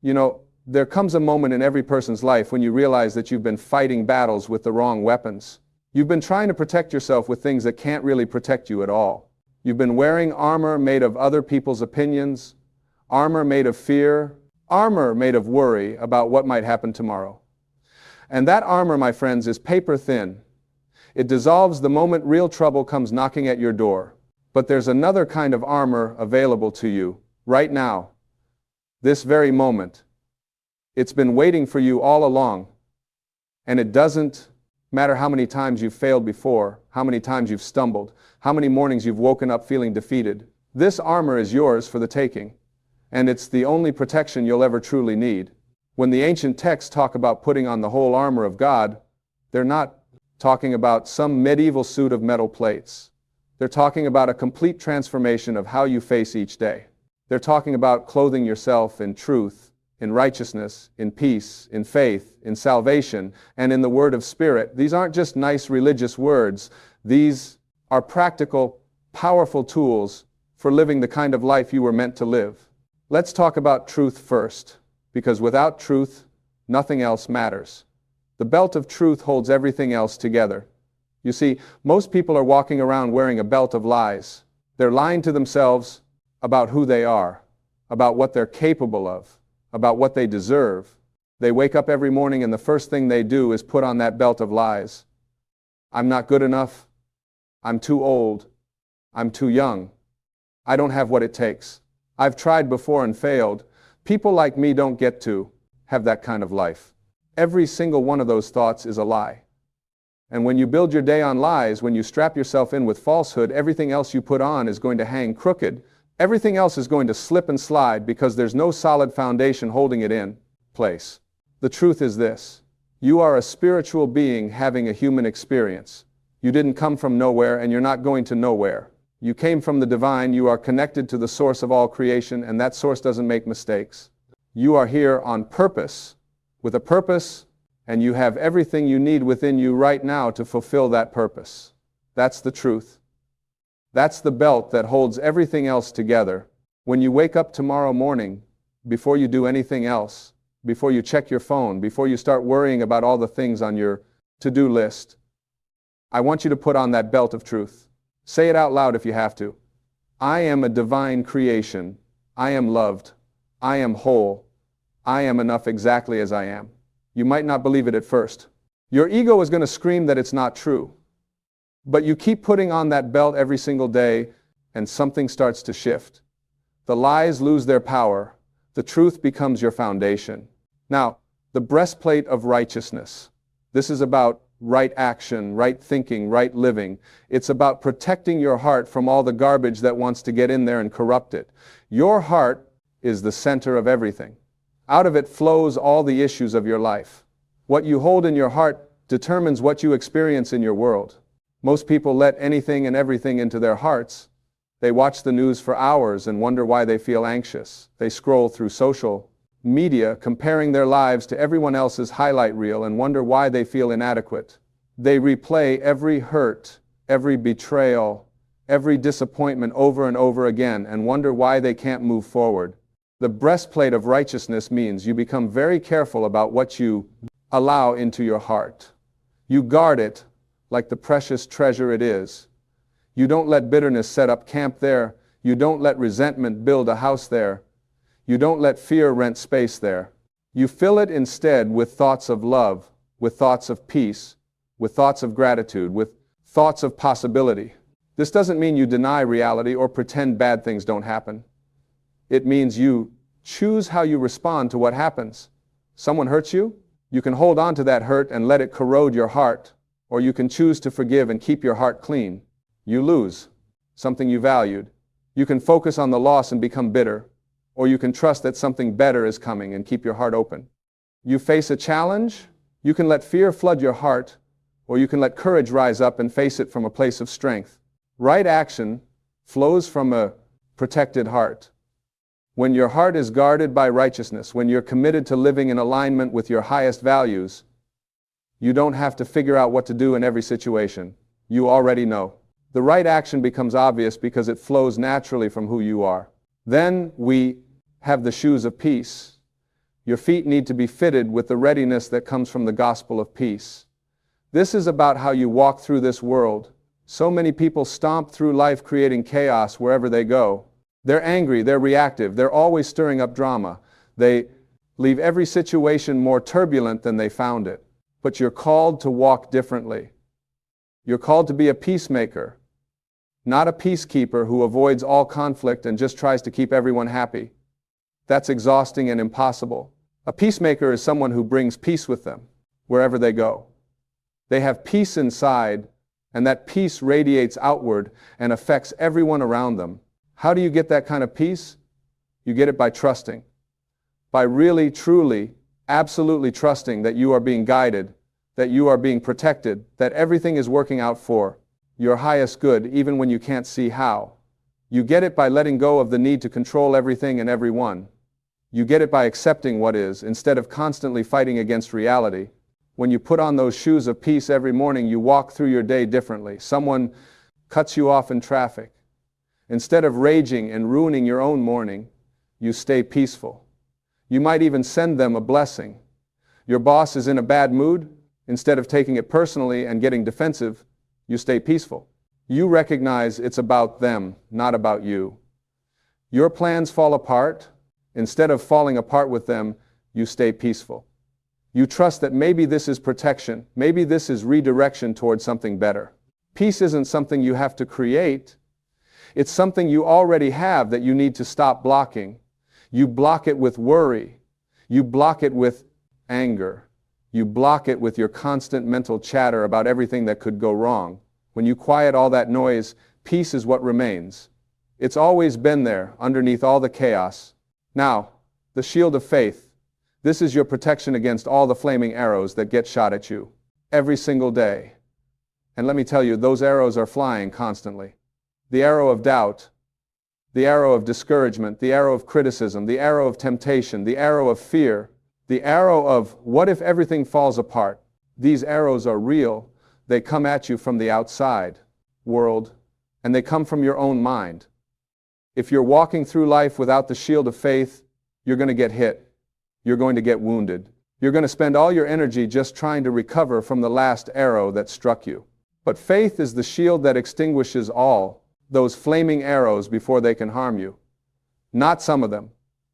You know, there comes a moment in every person's life when you realize that you've been fighting battles with the wrong weapons. You've been trying to protect yourself with things that can't really protect you at all. You've been wearing armor made of other people's opinions, armor made of fear, armor made of worry about what might happen tomorrow. And that armor, my friends, is paper thin. It dissolves the moment real trouble comes knocking at your door. But there's another kind of armor available to you right now, this very moment. It's been waiting for you all along. And it doesn't matter how many times you've failed before, how many times you've stumbled, how many mornings you've woken up feeling defeated. This armor is yours for the taking. And it's the only protection you'll ever truly need. When the ancient texts talk about putting on the whole armor of God, they're not talking about some medieval suit of metal plates. They're talking about a complete transformation of how you face each day. They're talking about clothing yourself in truth, in righteousness, in peace, in faith, in salvation, and in the word of Spirit. These aren't just nice religious words. These are practical, powerful tools for living the kind of life you were meant to live. Let's talk about truth first, because without truth, nothing else matters. The belt of truth holds everything else together. You see, most people are walking around wearing a belt of lies. They're lying to themselves about who they are, about what they're capable of, about what they deserve. They wake up every morning and the first thing they do is put on that belt of lies. I'm not good enough. I'm too old. I'm too young. I don't have what it takes. I've tried before and failed. People like me don't get to have that kind of life. Every single one of those thoughts is a lie. And when you build your day on lies, when you strap yourself in with falsehood, everything else you put on is going to hang crooked. Everything else is going to slip and slide because there's no solid foundation holding it in place. The truth is this: you are a spiritual being having a human experience. You didn't come from nowhere and you're not going to nowhere. You came from the divine, you are connected to the source of all creation, and that source doesn't make mistakes. You are here on purpose, with a purpose, and you have everything you need within you right now to fulfill that purpose. That's the truth. That's the belt that holds everything else together. When you wake up tomorrow morning, before you do anything else, before you check your phone, before you start worrying about all the things on your to-do list, I want you to put on that belt of truth. Say it out loud if you have to. I am a divine creation. I am loved. I am whole. I am enough exactly as I am. You might not believe it at first. Your ego is going to scream that it's not true. But you keep putting on that belt every single day, and something starts to shift. The lies lose their power. The truth becomes your foundation. Now, the breastplate of righteousness. This is about right action, right thinking, right living. It's about protecting your heart from all the garbage that wants to get in there and corrupt it. Your heart is the center of everything. Out of it flows all the issues of your life. What you hold in your heart determines what you experience in your world. Most people let anything and everything into their hearts. They watch the news for hours and wonder why they feel anxious. They scroll through social media, comparing their lives to everyone else's highlight reel, and wonder why they feel inadequate. They replay every hurt, every betrayal, every disappointment over and over again, and wonder why they can't move forward. The breastplate of righteousness means you become very careful about what you allow into your heart. You guard it like the precious treasure it is. You don't let bitterness set up camp there. You don't let resentment build a house there. You don't let fear rent space there. You fill it instead with thoughts of love, with thoughts of peace, with thoughts of gratitude, with thoughts of possibility. This doesn't mean you deny reality or pretend bad things don't happen. It means you choose how you respond to what happens. Someone hurts you? You can hold on to that hurt and let it corrode your heart, or you can choose to forgive and keep your heart clean. You lose something you valued. You can focus on the loss and become bitter, or you can trust that something better is coming and keep your heart open. You face a challenge? You can let fear flood your heart, or you can let courage rise up and face it from a place of strength. Right action flows from a protected heart. When your heart is guarded by righteousness, when you're committed to living in alignment with your highest values, you don't have to figure out what to do in every situation. You already know. The right action becomes obvious because it flows naturally from who you are. Then we have the shoes of peace. Your feet need to be fitted with the readiness that comes from the gospel of peace. This is about how you walk through this world. So many people stomp through life creating chaos wherever they go. They're angry, they're reactive, they're always stirring up drama. They leave every situation more turbulent than they found it. But you're called to walk differently. You're called to be a peacemaker, not a peacekeeper who avoids all conflict and just tries to keep everyone happy. That's exhausting and impossible. A peacemaker is someone who brings peace with them wherever they go. They have peace inside, and that peace radiates outward and affects everyone around them. How do you get that kind of peace? You get it by trusting. By really, truly, absolutely trusting that you are being guided, that you are being protected, that everything is working out for your highest good, even when you can't see how. You get it by letting go of the need to control everything and everyone. You get it by accepting what is, instead of constantly fighting against reality. When you put on those shoes of peace every morning, you walk through your day differently. Someone cuts you off in traffic. Instead of raging and ruining your own morning, you stay peaceful. You might even send them a blessing. Your boss is in a bad mood. Instead of taking it personally and getting defensive, you stay peaceful. You recognize it's about them, not about you. Your plans fall apart. Instead of falling apart with them, you stay peaceful. You trust that maybe this is protection, maybe this is redirection towards something better. Peace isn't something you have to create. It's something you already have that you need to stop blocking. You block it with worry. You block it with anger. You block it with your constant mental chatter about everything that could go wrong. When you quiet all that noise, peace is what remains. It's always been there, underneath all the chaos. Now, the shield of faith. This is your protection against all the flaming arrows that get shot at you every single day. And let me tell you, those arrows are flying constantly. The arrow of doubt, the arrow of discouragement, the arrow of criticism, the arrow of temptation, the arrow of fear, the arrow of what if everything falls apart. These arrows are real. They come at you from the outside world, and they come from your own mind. If you're walking through life without the shield of faith, you're going to get hit. You're going to get wounded. You're going to spend all your energy just trying to recover from the last arrow that struck you. But faith is the shield that extinguishes all those flaming arrows before they can harm you. Not some of them,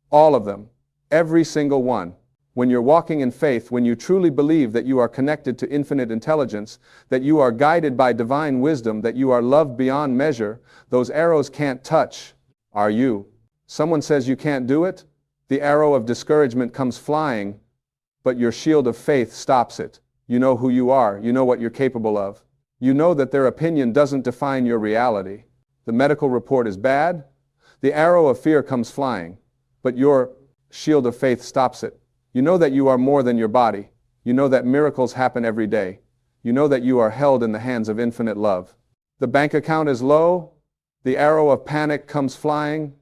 all of them, every single one. When you're walking in faith, when you truly believe that you are connected to infinite intelligence, that you are guided by divine wisdom, that you are loved beyond measure, those arrows can't touch. Are you? Someone says you can't do it? The arrow of discouragement comes flying, but your shield of faith stops it. You know who you are. You know what you're capable of. You know that their opinion doesn't define your reality. The medical report is bad. The arrow of fear comes flying, but your shield of faith stops it. You know that you are more than your body. You know that miracles happen every day. You know that you are held in the hands of infinite love. The bank account is low. The arrow of panic comes flying,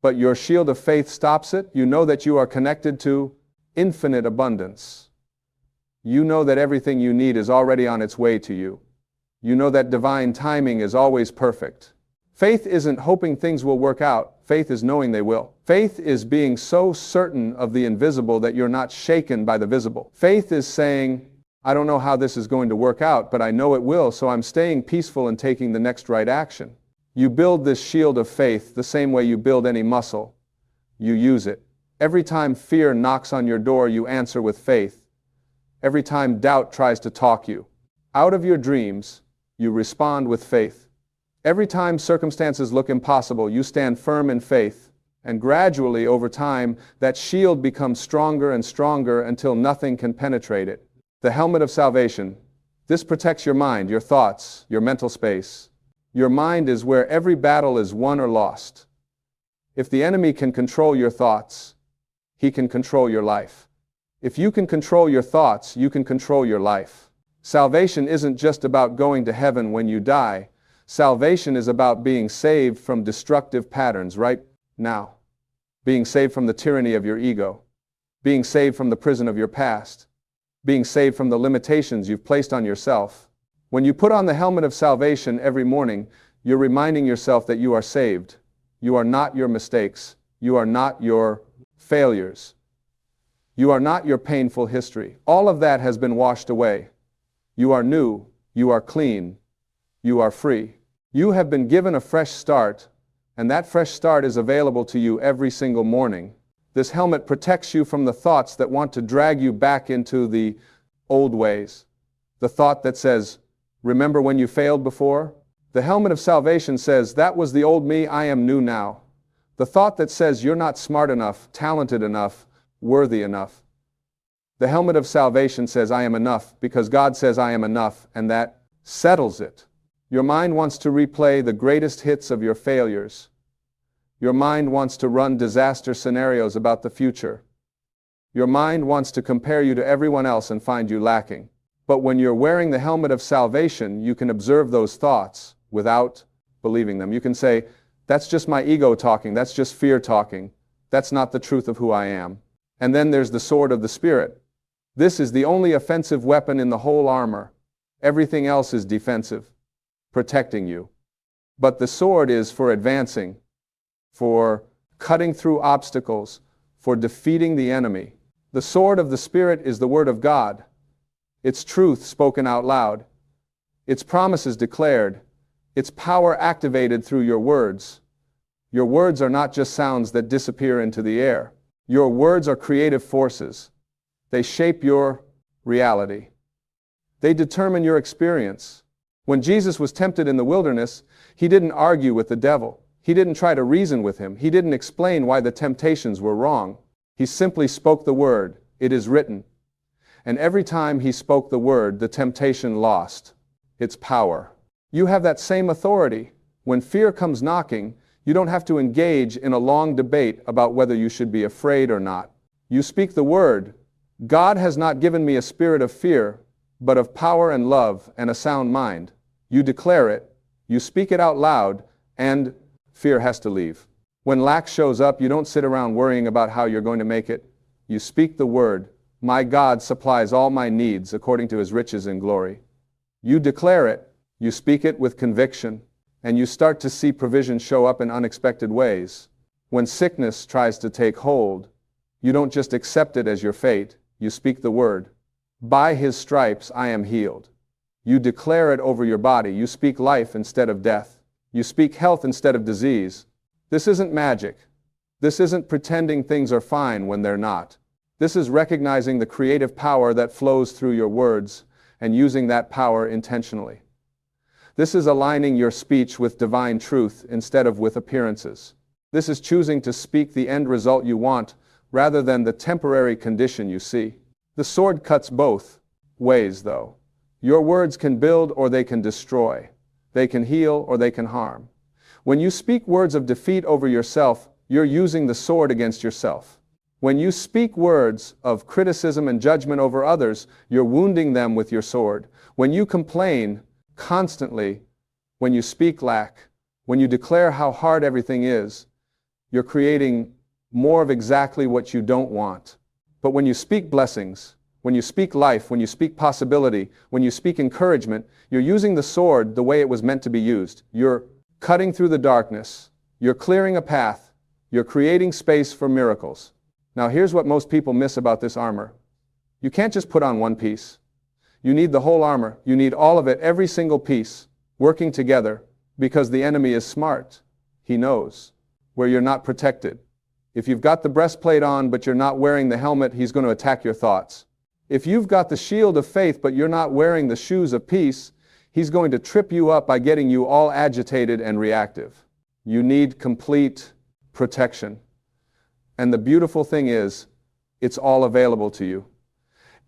but your shield of faith stops it. You know that you are connected to infinite abundance. You know that everything you need is already on its way to you. You know that divine timing is always perfect. Faith isn't hoping things will work out. Faith is knowing they will. Faith is being so certain of the invisible that you're not shaken by the visible. Faith is saying, I don't know how this is going to work out, but I know it will, so I'm staying peaceful and taking the next right action. You build this shield of faith the same way you build any muscle. You use it. Every time fear knocks on your door, you answer with faith. Every time doubt tries to talk you out of your dreams, you respond with faith. Every time circumstances look impossible, you stand firm in faith. And gradually, over time, that shield becomes stronger and stronger until nothing can penetrate it. The helmet of salvation. This protects your mind, your thoughts, your mental space. Your mind is where every battle is won or lost. If the enemy can control your thoughts, he can control your life. If you can control your thoughts, you can control your life. Salvation isn't just about going to heaven when you die. Salvation is about being saved from destructive patterns right now. Being saved from the tyranny of your ego. Being saved from the prison of your past. Being saved from the limitations you've placed on yourself. When you put on the helmet of salvation every morning, you're reminding yourself that you are saved. You are not your mistakes. You are not your failures. You are not your painful history. All of that has been washed away. You are new. You are clean. You are free. You have been given a fresh start, and that fresh start is available to you every single morning. This helmet protects you from the thoughts that want to drag you back into the old ways. The thought that says, remember when you failed before? The helmet of salvation says, that was the old me, I am new now. The thought that says, you're not smart enough, talented enough, worthy enough. The helmet of salvation says, I am enough, because God says I am enough, and that settles it. Your mind wants to replay the greatest hits of your failures. Your mind wants to run disaster scenarios about the future. Your mind wants to compare you to everyone else and find you lacking. But when you're wearing the helmet of salvation, you can observe those thoughts without believing them. You can say, that's just my ego talking, that's just fear talking, that's not the truth of who I am. And then there's the sword of the Spirit. This is the only offensive weapon in the whole armor. Everything else is defensive, protecting you. But the sword is for advancing, for cutting through obstacles, for defeating the enemy. The sword of the Spirit is the Word of God. Its truth spoken out loud. Its promises declared. Its power activated through your words. Your words are not just sounds that disappear into the air. Your words are creative forces. They shape your reality. They determine your experience. When Jesus was tempted in the wilderness, he didn't argue with the devil. He didn't try to reason with him. He didn't explain why the temptations were wrong. He simply spoke the word, it is written. And every time he spoke the word, the temptation lost its power. You have that same authority. When fear comes knocking, you don't have to engage in a long debate about whether you should be afraid or not. You speak the word. God has not given me a spirit of fear, but of power and love and a sound mind. You declare it, you speak it out loud, and fear has to leave. When lack shows up, you don't sit around worrying about how you're going to make it. You speak the word. My God supplies all my needs according to his riches in glory. You declare it, you speak it with conviction, and you start to see provision show up in unexpected ways. When sickness tries to take hold, you don't just accept it as your fate, you speak the word. By his stripes I am healed. You declare it over your body. You speak life instead of death. You speak health instead of disease. This isn't magic. This isn't pretending things are fine when they're not. This is recognizing the creative power that flows through your words and using that power intentionally. This is aligning your speech with divine truth instead of with appearances. This is choosing to speak the end result you want rather than the temporary condition you see. The sword cuts both ways, though. Your words can build or they can destroy. They can heal or they can harm. When you speak words of defeat over yourself, you're using the sword against yourself. When you speak words of criticism and judgment over others, you're wounding them with your sword. When you complain constantly, when you speak lack, when you declare how hard everything is, you're creating more of exactly what you don't want. But when you speak blessings, when you speak life, when you speak possibility, when you speak encouragement, you're using the sword the way it was meant to be used. You're cutting through the darkness. You're clearing a path. You're creating space for miracles. Now here's what most people miss about this armor. You can't just put on one piece. You need the whole armor. You need all of it, every single piece, working together, because the enemy is smart. He knows where you're not protected. If you've got the breastplate on but you're not wearing the helmet, he's going to attack your thoughts. If you've got the shield of faith but you're not wearing the shoes of peace, he's going to trip you up by getting you all agitated and reactive. You need complete protection. And the beautiful thing is, it's all available to you.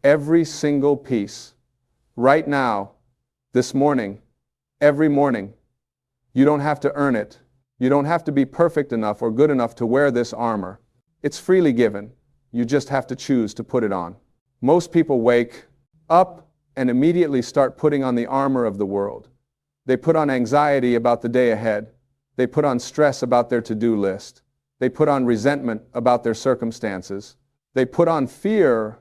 Every single piece. Right now, this morning, every morning. You don't have to earn it. You don't have to be perfect enough or good enough to wear this armor. It's freely given. You just have to choose to put it on. Most people wake up and immediately start putting on the armor of the world. They put on anxiety about the day ahead. They put on stress about their to-do list. They put on resentment about their circumstances. They put on fear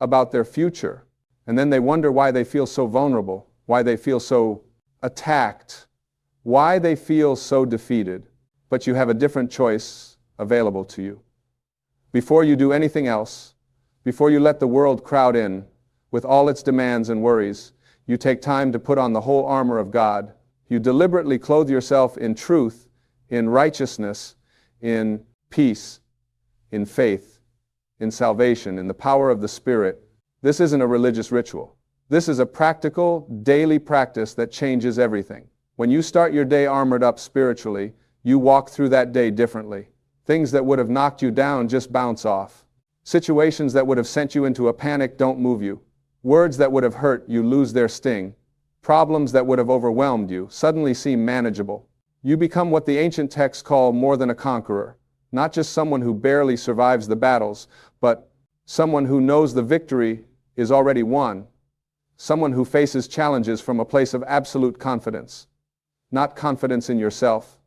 about their future. And then they wonder why they feel so vulnerable, why they feel so attacked, why they feel so defeated. But you have a different choice available to you. Before you do anything else, Before you let the world crowd in, with all its demands and worries, you take time to put on the whole armor of God. You deliberately clothe yourself in truth, in righteousness, in peace, in faith, in salvation, in the power of the Spirit. This isn't a religious ritual. This is a practical, daily practice that changes everything. When you start your day armored up spiritually, you walk through that day differently. Things that would have knocked you down just bounce off. Situations that would have sent you into a panic don't move you. Words that would have hurt you lose their sting. Problems that would have overwhelmed you suddenly seem manageable. You become what the ancient texts call more than a conqueror, not just someone who barely survives the battles, but someone who knows the victory is already won. Someone who faces challenges from a place of absolute confidence. Not confidence in yourself,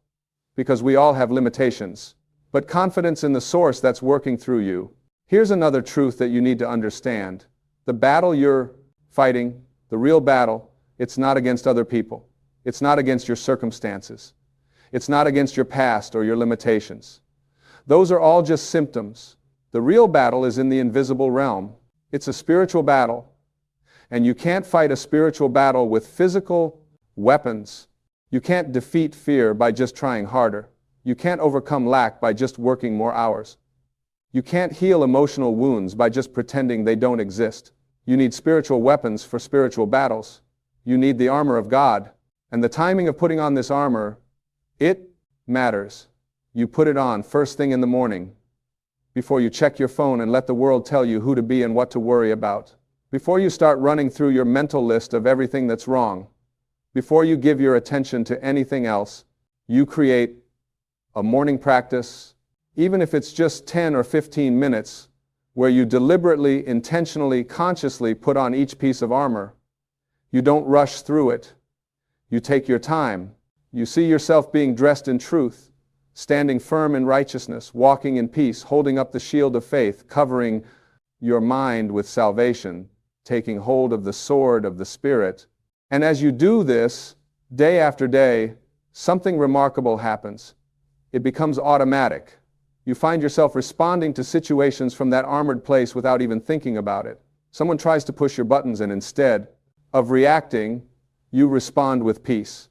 because we all have limitations, but confidence in the source that's working through you. Here's another truth that you need to understand. The battle you're fighting, the real battle, it's not against other people. It's not against your circumstances. It's not against your past or your limitations. Those are all just symptoms. The real battle is in the invisible realm. It's a spiritual battle. And you can't fight a spiritual battle with physical weapons. You can't defeat fear by just trying harder. You can't overcome lack by just working more hours. You can't heal emotional wounds by just pretending they don't exist. You need spiritual weapons for spiritual battles. You need the armor of God. And the timing of putting on this armor, it matters. You put it on first thing in the morning, before you check your phone and let the world tell you who to be and what to worry about. Before you start running through your mental list of everything that's wrong. Before you give your attention to anything else, you create a morning practice, even if it's just 10 or 15 minutes, where you deliberately, intentionally, consciously put on each piece of armor. You don't rush through it. You take your time. You see yourself being dressed in truth, standing firm in righteousness, walking in peace, holding up the shield of faith, covering your mind with salvation, taking hold of the sword of the Spirit. And as you do this, day after day, something remarkable happens. It becomes automatic. You find yourself responding to situations from that armored place without even thinking about it. Someone tries to push your buttons and instead of reacting, you respond with peace.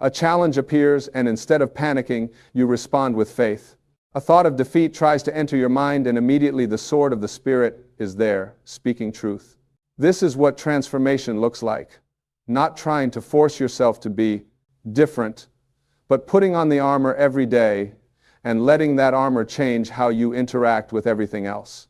A challenge appears and instead of panicking, you respond with faith. A thought of defeat tries to enter your mind and immediately the sword of the Spirit is there, speaking truth. This is what transformation looks like. Not trying to force yourself to be different, but putting on the armor every day and letting that armor change how you interact with everything else.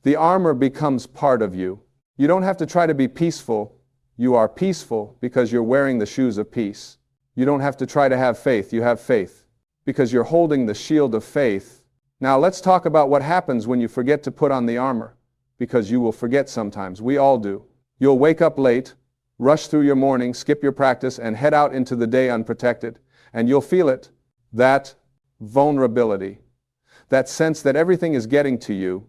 The armor becomes part of you. You don't have to try to be peaceful. You are peaceful because you're wearing the shoes of peace. You don't have to try to have faith. You have faith because you're holding the shield of faith. Now let's talk about what happens when you forget to put on the armor, because you will forget sometimes. We all do. You'll wake up late, rush through your morning, skip your practice, and head out into the day unprotected. And you'll feel it, that vulnerability, that sense that everything is getting to you.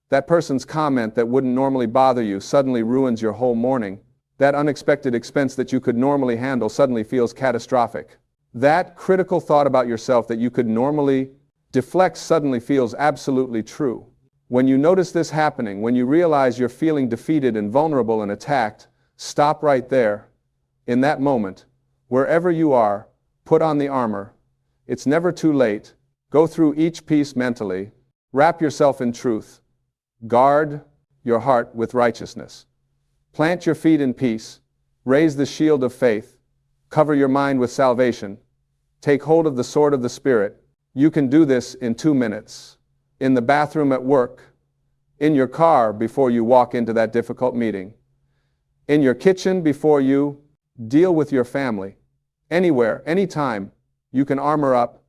That person's comment that wouldn't normally bother you suddenly ruins your whole morning. That unexpected expense that you could normally handle suddenly feels catastrophic. That critical thought about yourself that you could normally deflect suddenly feels absolutely true. When you notice this happening, when you realize you're feeling defeated and vulnerable and attacked, stop right there. In that moment, wherever you are, put on the armor. It's never too late. Go through each piece mentally. Wrap yourself in truth. Guard your heart with righteousness. Plant your feet in peace. Raise the shield of faith. Cover your mind with salvation. Take hold of the sword of the Spirit. You can do this in 2 minutes. In the bathroom at work. In your car before you walk into that difficult meeting. In your kitchen before you deal with your family. Anywhere, anytime, you can armor up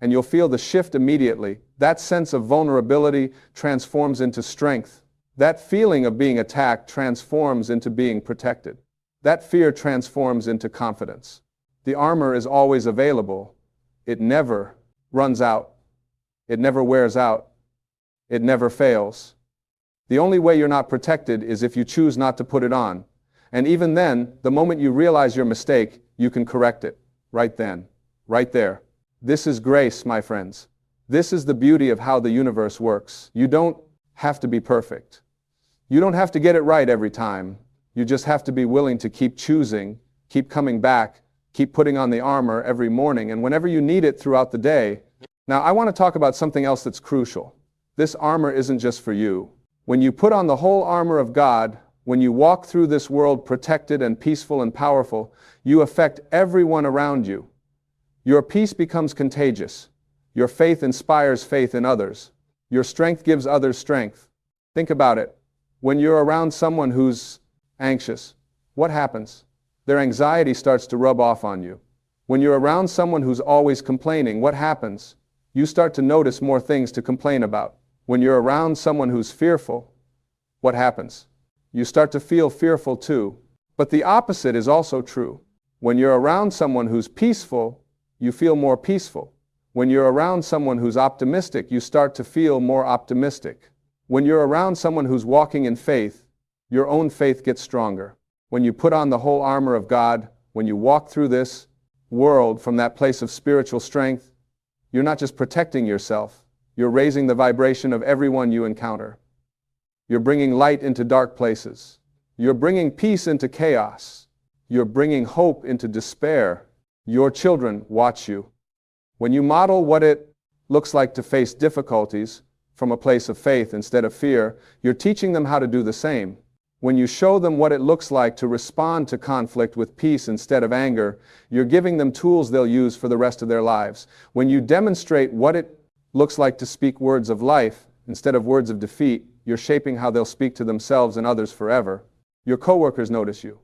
and you'll feel the shift immediately. That sense of vulnerability transforms into strength. That feeling of being attacked transforms into being protected. That fear transforms into confidence. The armor is always available. It never runs out. It never wears out. It never fails. The only way you're not protected is if you choose not to put it on. And even then, the moment you realize your mistake, you can correct it. Right then. Right there. This is grace, my friends. This is the beauty of how the universe works. You don't have to be perfect. You don't have to get it right every time. You just have to be willing to keep choosing, keep coming back, keep putting on the armor every morning and whenever you need it throughout the day. Now, I want to talk about something else that's crucial. This armor isn't just for you. When you put on the whole armor of God, when you walk through this world protected and peaceful and powerful, you affect everyone around you. Your peace becomes contagious. Your faith inspires faith in others. Your strength gives others strength. Think about it. When you're around someone who's anxious, what happens? Their anxiety starts to rub off on you. When you're around someone who's always complaining, what happens? You start to notice more things to complain about. When you're around someone who's fearful, what happens? You start to feel fearful too. But the opposite is also true. When you're around someone who's peaceful, you feel more peaceful. When you're around someone who's optimistic, you start to feel more optimistic. When you're around someone who's walking in faith, your own faith gets stronger. When you put on the whole armor of God, when you walk through this world from that place of spiritual strength, you're not just protecting yourself, you're raising the vibration of everyone you encounter. You're bringing light into dark places. You're bringing peace into chaos. You're bringing hope into despair. Your children watch you. When you model what it looks like to face difficulties from a place of faith instead of fear, you're teaching them how to do the same. When you show them what it looks like to respond to conflict with peace instead of anger, you're giving them tools they'll use for the rest of their lives. When you demonstrate what it looks like to speak words of life instead of words of defeat, you're shaping how they'll speak to themselves and others forever. Your coworkers notice you.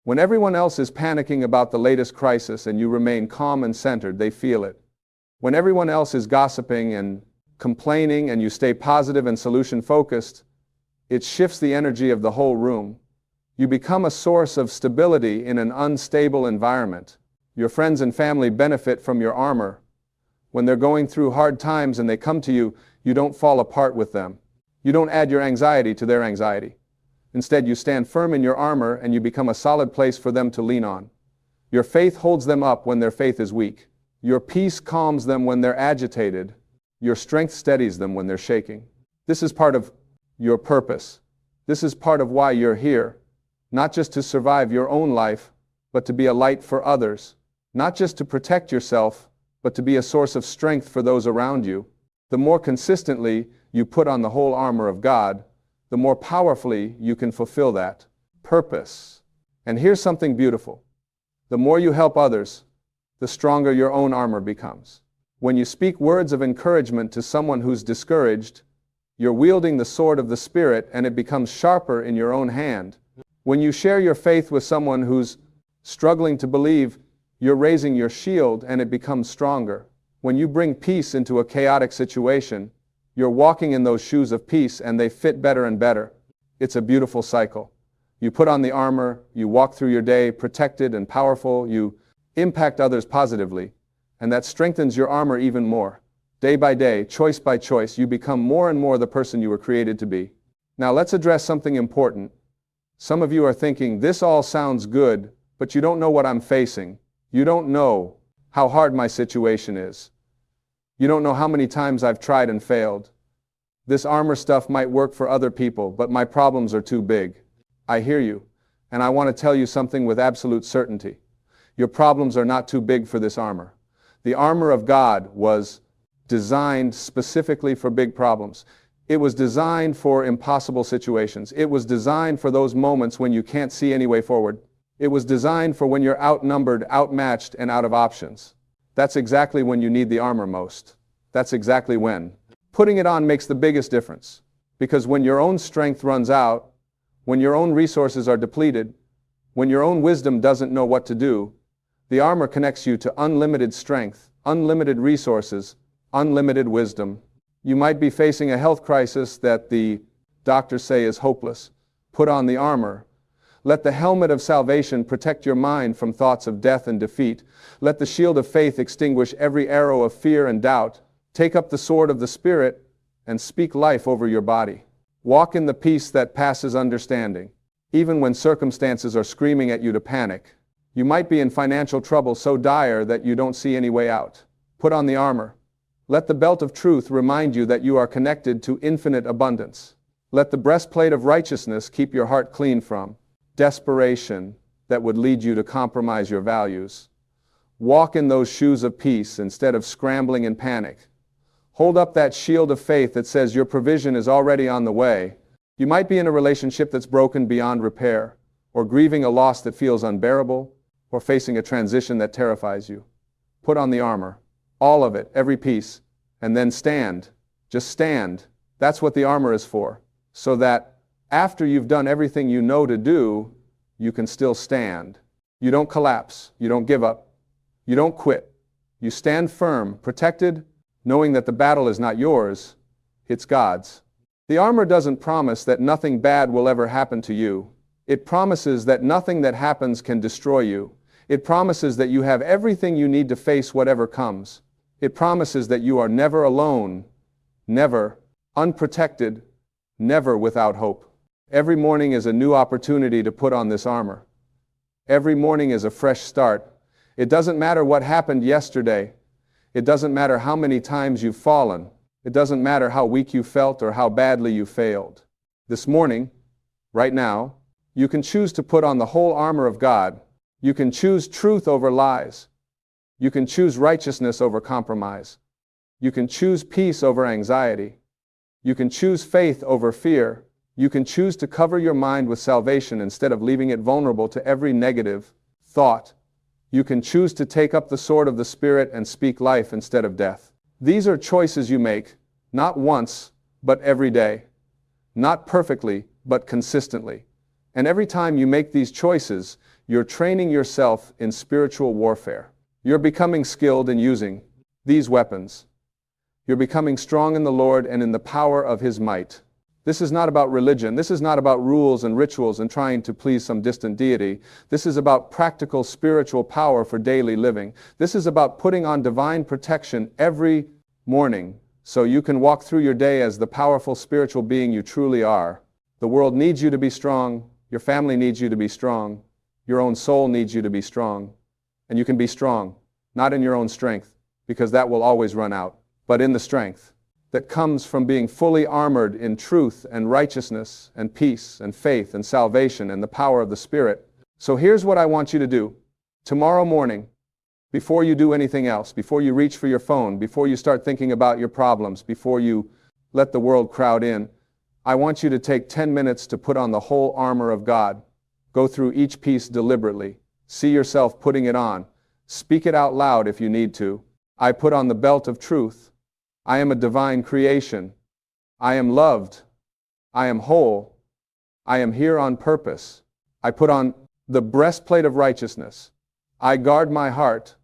When everyone else is panicking about the latest crisis and you remain calm and centered, they feel it. When everyone else is gossiping and complaining and you stay positive and solution-focused, it shifts the energy of the whole room. You become a source of stability in an unstable environment. Your friends and family benefit from your armor. When they're going through hard times and they come to you, you don't fall apart with them. You don't add your anxiety to their anxiety. Instead, you stand firm in your armor and you become a solid place for them to lean on. Your faith holds them up when their faith is weak. Your peace calms them when they're agitated. Your strength steadies them when they're shaking. This is part of your purpose. This is part of why you're here. Not just to survive your own life, but to be a light for others. Not just to protect yourself, but to be a source of strength for those around you. The more consistently you put on the whole armor of God, the more powerfully you can fulfill that purpose. And here's something beautiful. The more you help others, the stronger your own armor becomes. When you speak words of encouragement to someone who's discouraged, you're wielding the sword of the Spirit and it becomes sharper in your own hand. When you share your faith with someone who's struggling to believe, you're raising your shield and it becomes stronger. When you bring peace into a chaotic situation, you're walking in those shoes of peace and they fit better and better. It's a beautiful cycle. You put on the armor, you walk through your day protected and powerful, you impact others positively, and that strengthens your armor even more. Day by day, choice by choice, you become more and more the person you were created to be. Now let's address something important. Some of you are thinking, this all sounds good, but you don't know what I'm facing. You don't know how hard my situation is. You don't know how many times I've tried and failed. This armor stuff might work for other people, but my problems are too big. I hear you, and I want to tell you something with absolute certainty. Your problems are not too big for this armor. The armor of God was designed specifically for big problems. It was designed for impossible situations. It was designed for those moments when you can't see any way forward. It was designed for when you're outnumbered, outmatched, and out of options. That's exactly when you need the armor most. That's exactly when. Putting it on makes the biggest difference. Because when your own strength runs out, when your own resources are depleted, when your own wisdom doesn't know what to do, the armor connects you to unlimited strength, unlimited resources, unlimited wisdom. You might be facing a health crisis that the doctors say is hopeless. Put on the armor. Let the helmet of salvation protect your mind from thoughts of death and defeat. Let the shield of faith extinguish every arrow of fear and doubt. Take up the sword of the Spirit and speak life over your body. Walk in the peace that passes understanding, even when circumstances are screaming at you to panic. You might be in financial trouble so dire that you don't see any way out. Put on the armor. Let the belt of truth remind you that you are connected to infinite abundance. Let the breastplate of righteousness keep your heart clean from desperation that would lead you to compromise your values. Walk in those shoes of peace instead of scrambling in panic. Hold up that shield of faith that says your provision is already on the way. You might be in a relationship that's broken beyond repair, or grieving a loss that feels unbearable, or facing a transition that terrifies you. Put on the armor, all of it, every piece, and then stand. Just stand. That's what the armor is for, so that after you've done everything you know to do, you can still stand. You don't collapse. You don't give up. You don't quit. You stand firm, protected, knowing that the battle is not yours, it's God's. The armor doesn't promise that nothing bad will ever happen to you. It promises that nothing that happens can destroy you. It promises that you have everything you need to face whatever comes. It promises that you are never alone, never unprotected, never without hope. Every morning is a new opportunity to put on this armor. Every morning is a fresh start. It doesn't matter what happened yesterday. It doesn't matter how many times you've fallen. It doesn't matter how weak you felt or how badly you failed. This morning, right now, you can choose to put on the whole armor of God. You can choose truth over lies. You can choose righteousness over compromise. You can choose peace over anxiety. You can choose faith over fear. You can choose to cover your mind with salvation instead of leaving it vulnerable to every negative thought. You can choose to take up the sword of the Spirit and speak life instead of death. These are choices you make, not once, but every day. Not perfectly, but consistently. And every time you make these choices, you're training yourself in spiritual warfare. You're becoming skilled in using these weapons. You're becoming strong in the Lord and in the power of His might. This is not about religion. This is not about rules and rituals and trying to please some distant deity. This is about practical spiritual power for daily living. This is about putting on divine protection every morning so you can walk through your day as the powerful spiritual being you truly are. The world needs you to be strong. Your family needs you to be strong. Your own soul needs you to be strong. And you can be strong, not in your own strength, because that will always run out, but in the strength that comes from being fully armored in truth and righteousness and peace and faith and salvation and the power of the Spirit. So here's what I want you to do. Tomorrow morning, before you do anything else, before you reach for your phone, before you start thinking about your problems, before you let the world crowd in, I want you to take 10 minutes to put on the whole armor of God. Go through each piece deliberately. See yourself putting it on. Speak it out loud if you need to. I put on the belt of truth. I am a divine creation. I am loved. I am whole. I am here on purpose. I put on the breastplate of righteousness. I guard my heart.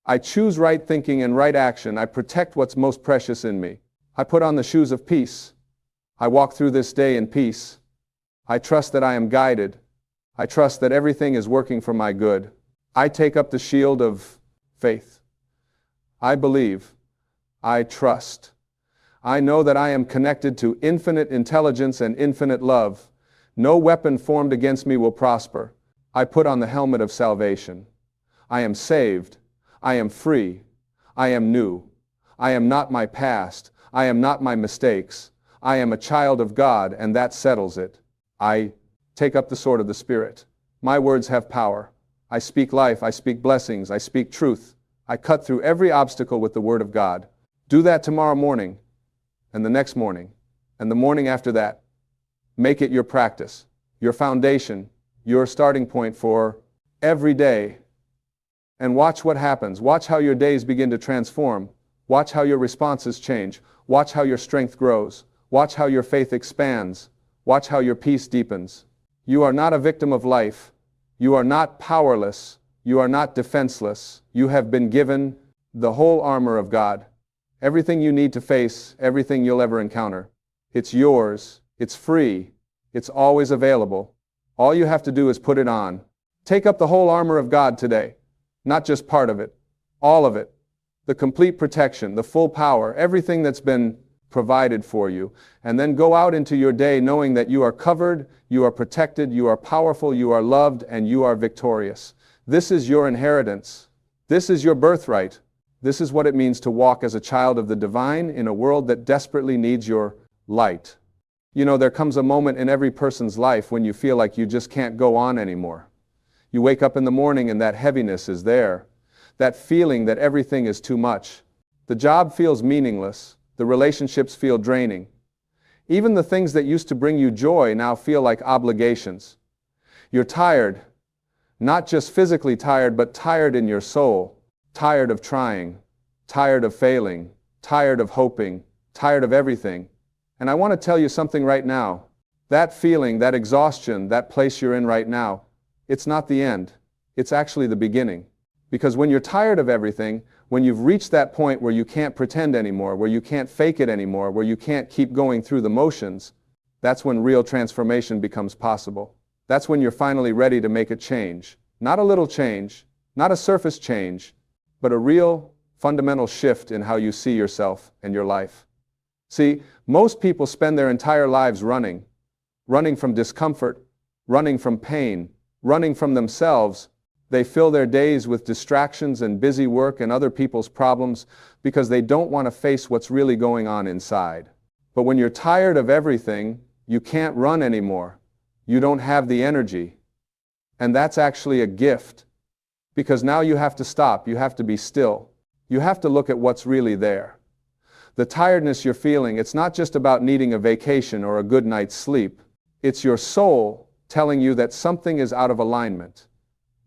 I choose right thinking and right action. I protect what's most precious in me. I put on the shoes of peace. I walk through this day in peace. I trust that I am guided. I trust that everything is working for my good. I take up the shield of faith. I believe. I trust. I know that I am connected to infinite intelligence and infinite love. No weapon formed against me will prosper. I put on the helmet of salvation. I am saved. I am free. I am new. I am not my past. I am not my mistakes. I am a child of God, and that settles it. I take up the sword of the Spirit. My words have power. I speak life. I speak blessings. I speak truth. I cut through every obstacle with the Word of God. Do that tomorrow morning, and the next morning, and the morning after that. Make it your practice, your foundation, your starting point for every day. And watch what happens. Watch how your days begin to transform. Watch how your responses change. Watch how your strength grows. Watch how your faith expands. Watch how your peace deepens. You are not a victim of life. You are not powerless. You are not defenseless. You have been given the whole armor of God. Everything you need to face, everything you'll ever encounter. It's yours. It's free. It's always available. All you have to do is put it on. Take up the whole armor of God today. Not just part of it. All of it. The complete protection, the full power, everything that's been provided for you. And then go out into your day knowing that you are covered, you are protected, you are powerful, you are loved, and you are victorious. This is your inheritance. This is your birthright. This is what it means to walk as a child of the divine in a world that desperately needs your light. You know, there comes a moment in every person's life when you feel like you just can't go on anymore. You wake up in the morning and that heaviness is there. That feeling that everything is too much. The job feels meaningless. The relationships feel draining. Even the things that used to bring you joy now feel like obligations. You're tired. Not just physically tired, but tired in your soul. Tired of trying. Tired of failing. Tired of hoping. Tired of everything. And I want to tell you something right now. That feeling, that exhaustion, that place you're in right now, it's not the end. It's actually the beginning. Because when you're tired of everything, when you've reached that point where you can't pretend anymore, where you can't fake it anymore, where you can't keep going through the motions, that's when real transformation becomes possible. That's when you're finally ready to make a change. Not a little change, not a surface change, but a real, fundamental shift in how you see yourself and your life. See, most people spend their entire lives running from discomfort, running from pain, running from themselves. They fill their days with distractions and busy work and other people's problems because they don't want to face what's really going on inside. But when you're tired of everything, you can't run anymore. You don't have the energy. And that's actually a gift. Because now you have to stop, you have to be still. You have to look at what's really there. The tiredness you're feeling, it's not just about needing a vacation or a good night's sleep. It's your soul telling you that something is out of alignment.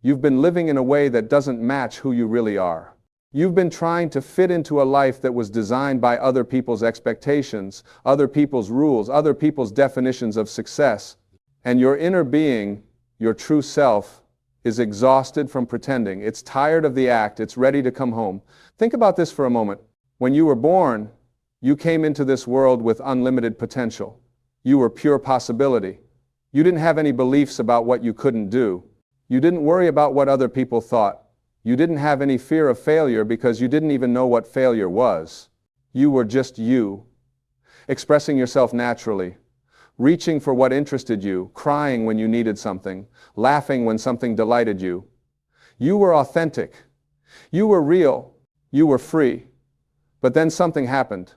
You've been living in a way that doesn't match who you really are. You've been trying to fit into a life that was designed by other people's expectations, other people's rules, other people's definitions of success. And your inner being, your true self, is exhausted from pretending. It's tired of the act. It's ready to come home. Think about this for a moment. When you were born, you came into this world with unlimited potential. You were pure possibility. You didn't have any beliefs about what you couldn't do. You didn't worry about what other people thought. You didn't have any fear of failure because you didn't even know what failure was. You were just you, expressing yourself naturally, reaching for what interested you, crying when you needed something, laughing when something delighted you. You were authentic. You were real. You were free. But then something happened.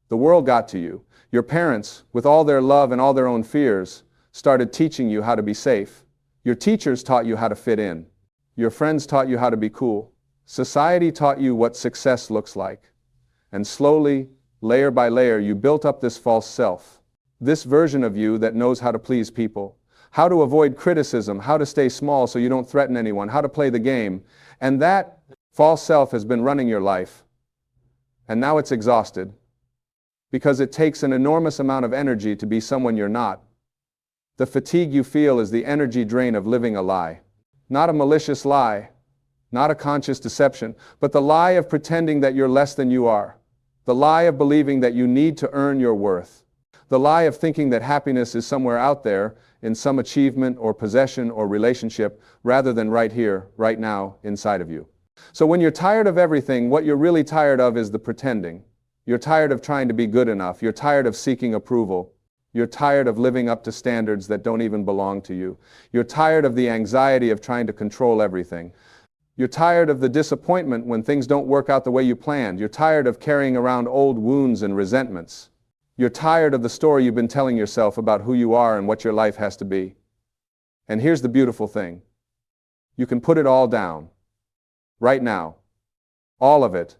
The world got to you. Your parents, with all their love and all their own fears, started teaching you how to be safe. Your teachers taught you how to fit in. Your friends taught you how to be cool. Society taught you what success looks like. And slowly, layer by layer, you built up this false self. This version of you that knows how to please people, how to avoid criticism, how to stay small so you don't threaten anyone, how to play the game. And that false self has been running your life. And now it's exhausted. Because it takes an enormous amount of energy to be someone you're not. The fatigue you feel is the energy drain of living a lie. Not a malicious lie, not a conscious deception, but the lie of pretending that you're less than you are. The lie of believing that you need to earn your worth. The lie of thinking that happiness is somewhere out there in some achievement or possession or relationship rather than right here, right now, inside of you. So when you're tired of everything, what you're really tired of is the pretending. You're tired of trying to be good enough. You're tired of seeking approval. You're tired of living up to standards that don't even belong to you. You're tired of the anxiety of trying to control everything. You're tired of the disappointment when things don't work out the way you planned. You're tired of carrying around old wounds and resentments. You're tired of the story you've been telling yourself about who you are and what your life has to be. And here's the beautiful thing. You can put it all down. Right now. All of it.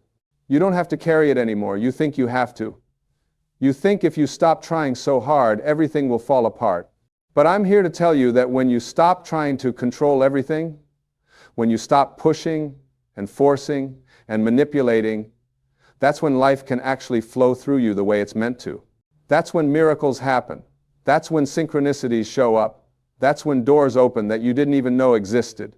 You don't have to carry it anymore. You think you have to. You think if you stop trying so hard, everything will fall apart. But I'm here to tell you that when you stop trying to control everything, when you stop pushing and forcing and manipulating, that's when life can actually flow through you the way it's meant to. That's when miracles happen. That's when synchronicities show up. That's when doors open that you didn't even know existed.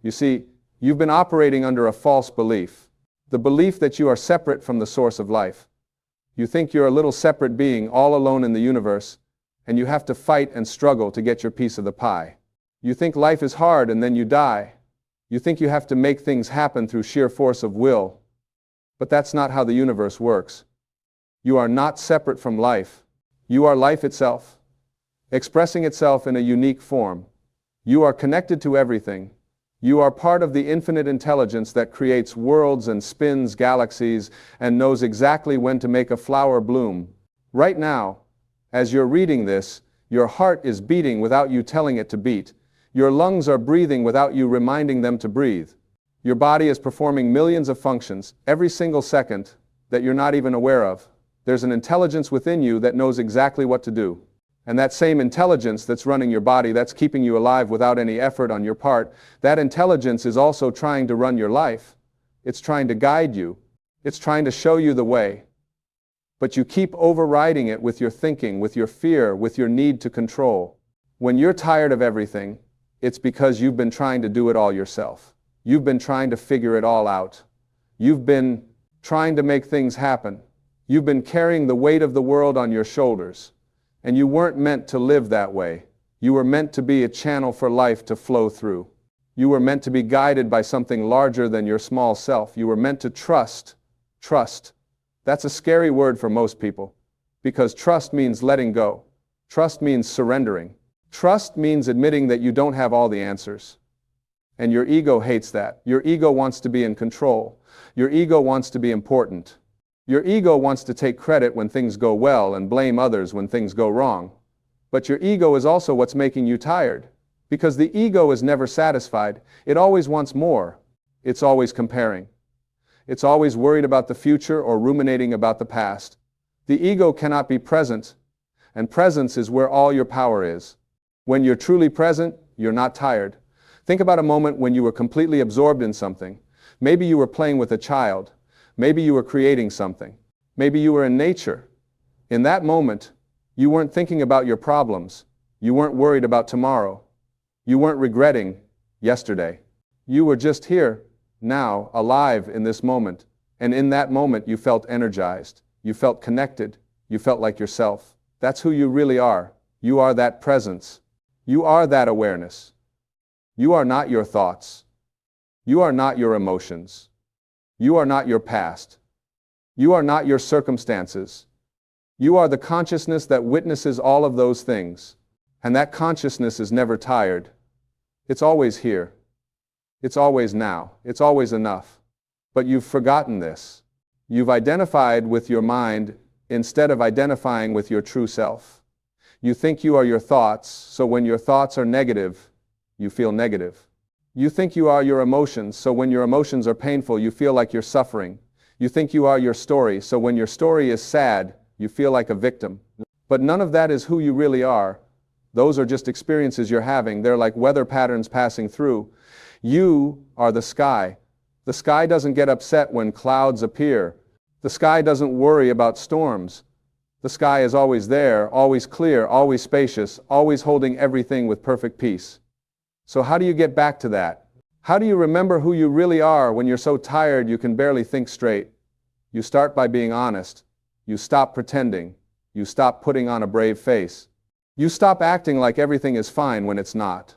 You see, you've been operating under a false belief. The belief that you are separate from the source of life. You think you're a little separate being all alone in the universe, and you have to fight and struggle to get your piece of the pie. You think life is hard and then you die. You think you have to make things happen through sheer force of will. But that's not how the universe works. You are not separate from life. You are life itself, expressing itself in a unique form. You are connected to everything. You are part of the infinite intelligence that creates worlds and spins galaxies and knows exactly when to make a flower bloom, right now, As you're reading this, your heart is beating without you telling it to beat. Your lungs are breathing without you reminding them to breathe. Your body is performing millions of functions every single second that you're not even aware of. There's an intelligence within you that knows exactly what to do. And that same intelligence that's running your body, that's keeping you alive without any effort on your part, that intelligence is also trying to run your life. It's trying to guide you. It's trying to show you the way. But you keep overriding it with your thinking, with your fear, with your need to control. When you're tired of everything, it's because you've been trying to do it all yourself. You've been trying to figure it all out. You've been trying to make things happen. You've been carrying the weight of the world on your shoulders. And you weren't meant to live that way. You were meant to be a channel for life to flow through. You were meant to be guided by something larger than your small self. You were meant to trust. Trust. That's a scary word for most people, because trust means letting go. Trust means surrendering. Trust means admitting that you don't have all the answers. And your ego hates that. Your ego wants to be in control. Your ego wants to be important. Your ego wants to take credit when things go well and blame others when things go wrong. But your ego is also what's making you tired. Because the ego is never satisfied. It always wants more. It's always comparing. It's always worried about the future or ruminating about the past. The ego cannot be present, and presence is where all your power is. When you're truly present, you're not tired. Think about a moment when you were completely absorbed in something. Maybe you were playing with a child. Maybe you were creating something. Maybe you were in nature. In that moment, you weren't thinking about your problems. You weren't worried about tomorrow. You weren't regretting yesterday. You were just here, now, alive in this moment. And in that moment, you felt energized. You felt connected. You felt like yourself. That's who you really are. You are that presence. You are that awareness. You are not your thoughts. You are not your emotions. You are not your past. You are not your circumstances. You are the consciousness that witnesses all of those things. And that consciousness is never tired. It's always here. It's always now. It's always enough. But you've forgotten this. You've identified with your mind instead of identifying with your true self. You think you are your thoughts, so when your thoughts are negative, you feel negative. You think you are your emotions, so when your emotions are painful, you feel like you're suffering. You think you are your story, so when your story is sad, you feel like a victim. But none of that is who you really are. Those are just experiences you're having. They're like weather patterns passing through. You are the sky. The sky doesn't get upset when clouds appear. The sky doesn't worry about storms. The sky is always there, always clear, always spacious, always holding everything with perfect peace. So how do you get back to that? How do you remember who you really are when you're so tired you can barely think straight? You start by being honest. You stop pretending. You stop putting on a brave face. You stop acting like everything is fine when it's not.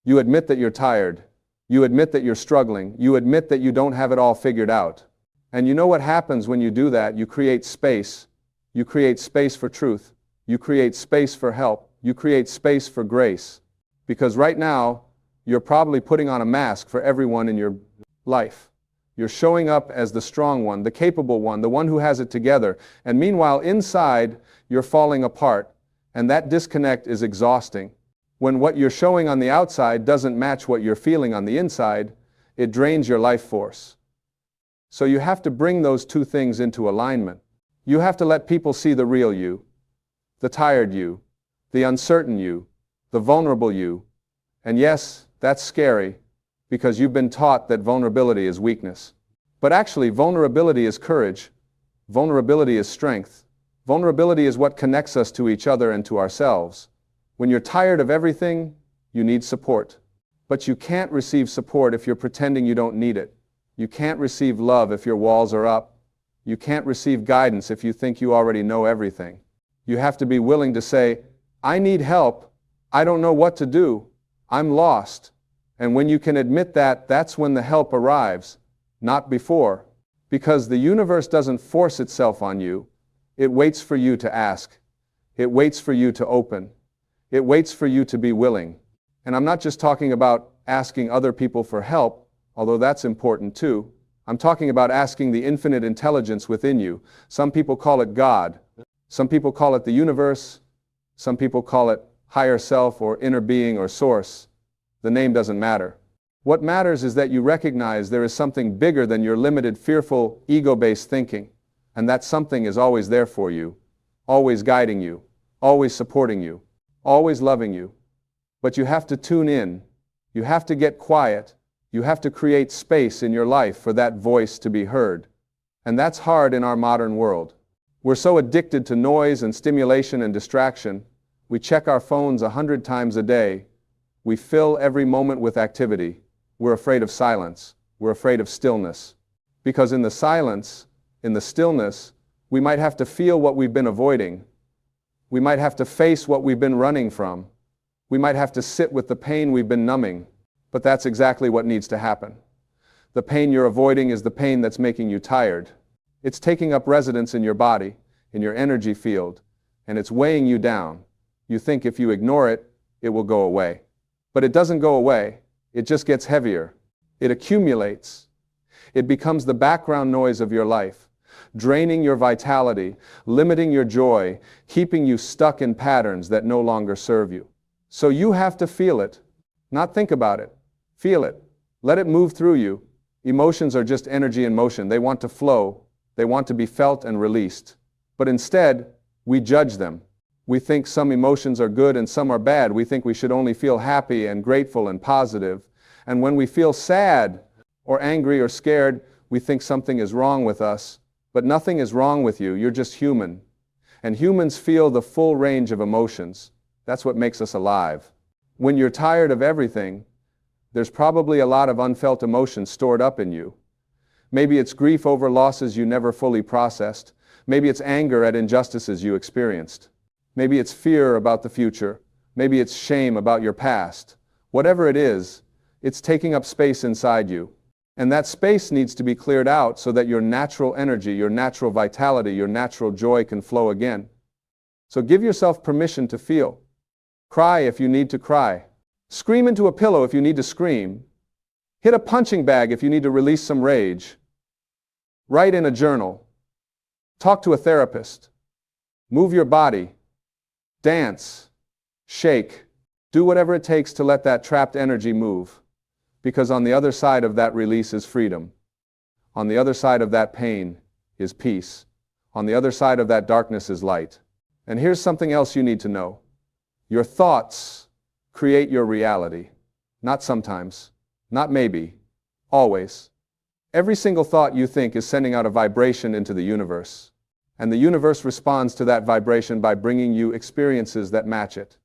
You admit that you're tired. You admit that you're struggling. You admit that you don't have it all figured out. And you know what happens when you do that? You create space. You create space for truth. You create space for help. You create space for grace. Because right now, you're probably putting on a mask for everyone in your life. You're showing up as the strong one, the capable one, the one who has it together. And meanwhile, inside, you're falling apart. And that disconnect is exhausting. When what you're showing on the outside doesn't match what you're feeling on the inside, it drains your life force. So you have to bring those two things into alignment. You have to let people see the real you, the tired you, the uncertain you, the vulnerable you. And yes, that's scary, because you've been taught that vulnerability is weakness. But actually, vulnerability is courage. Vulnerability is strength. Vulnerability is what connects us to each other and to ourselves. When you're tired of everything, you need support. But you can't receive support if you're pretending you don't need it. You can't receive love if your walls are up. You can't receive guidance if you think you already know everything. You have to be willing to say, I need help. I don't know what to do. I'm lost. And when you can admit that, that's when the help arrives, not before. Because the universe doesn't force itself on you. It waits for you to ask. It waits for you to open. It waits for you to be willing. And I'm not just talking about asking other people for help, although that's important too. I'm talking about asking the infinite intelligence within you. Some people call it God. Some people call it the universe. Some people call it higher self or inner being or source. The name doesn't matter. What matters is that you recognize there is something bigger than your limited, fearful, ego-based thinking, and that something is always there for you, always guiding you, always supporting you, always loving you. But you have to tune in, you have to get quiet, you have to create space in your life for that voice to be heard. And that's hard in our modern world. We're so addicted to noise and stimulation and distraction. We check our phones 100 times a day. We fill every moment with activity. We're afraid of silence. We're afraid of stillness. Because in the silence, in the stillness, we might have to feel what we've been avoiding. We might have to face what we've been running from. We might have to sit with the pain we've been numbing. But that's exactly what needs to happen. The pain you're avoiding is the pain that's making you tired. It's taking up residence in your body, in your energy field, and it's weighing you down. You think if you ignore it, it will go away. But it doesn't go away. It just gets heavier. It accumulates. It becomes the background noise of your life, draining your vitality, limiting your joy, keeping you stuck in patterns that no longer serve you. So you have to feel it, not think about it. Feel it. Let it move through you. Emotions are just energy in motion. They want to flow. They want to be felt and released. But instead, we judge them. We think some emotions are good and some are bad. We think we should only feel happy and grateful and positive. And when we feel sad or angry or scared, we think something is wrong with us. But nothing is wrong with you. You're just human. And humans feel the full range of emotions. That's what makes us alive. When you're tired of everything, there's probably a lot of unfelt emotions stored up in you. Maybe it's grief over losses you never fully processed. Maybe it's anger at injustices you experienced. Maybe it's fear about the future. Maybe it's shame about your past. Whatever it is, it's taking up space inside you. And that space needs to be cleared out so that your natural energy, your natural vitality, your natural joy can flow again. So give yourself permission to feel. Cry if you need to cry. Scream into a pillow if you need to scream. Hit a punching bag if you need to release some rage. Write in a journal. Talk to a therapist. Move your body. Dance. Shake. Do whatever it takes to let that trapped energy move. Because on the other side of that release is freedom. On the other side of that pain is peace. On the other side of that darkness is light. And here's something else you need to know. Your thoughts create your reality. Not sometimes. Not maybe. Always. Every single thought you think is sending out a vibration into the universe. And the universe responds to that vibration by bringing you experiences that match it.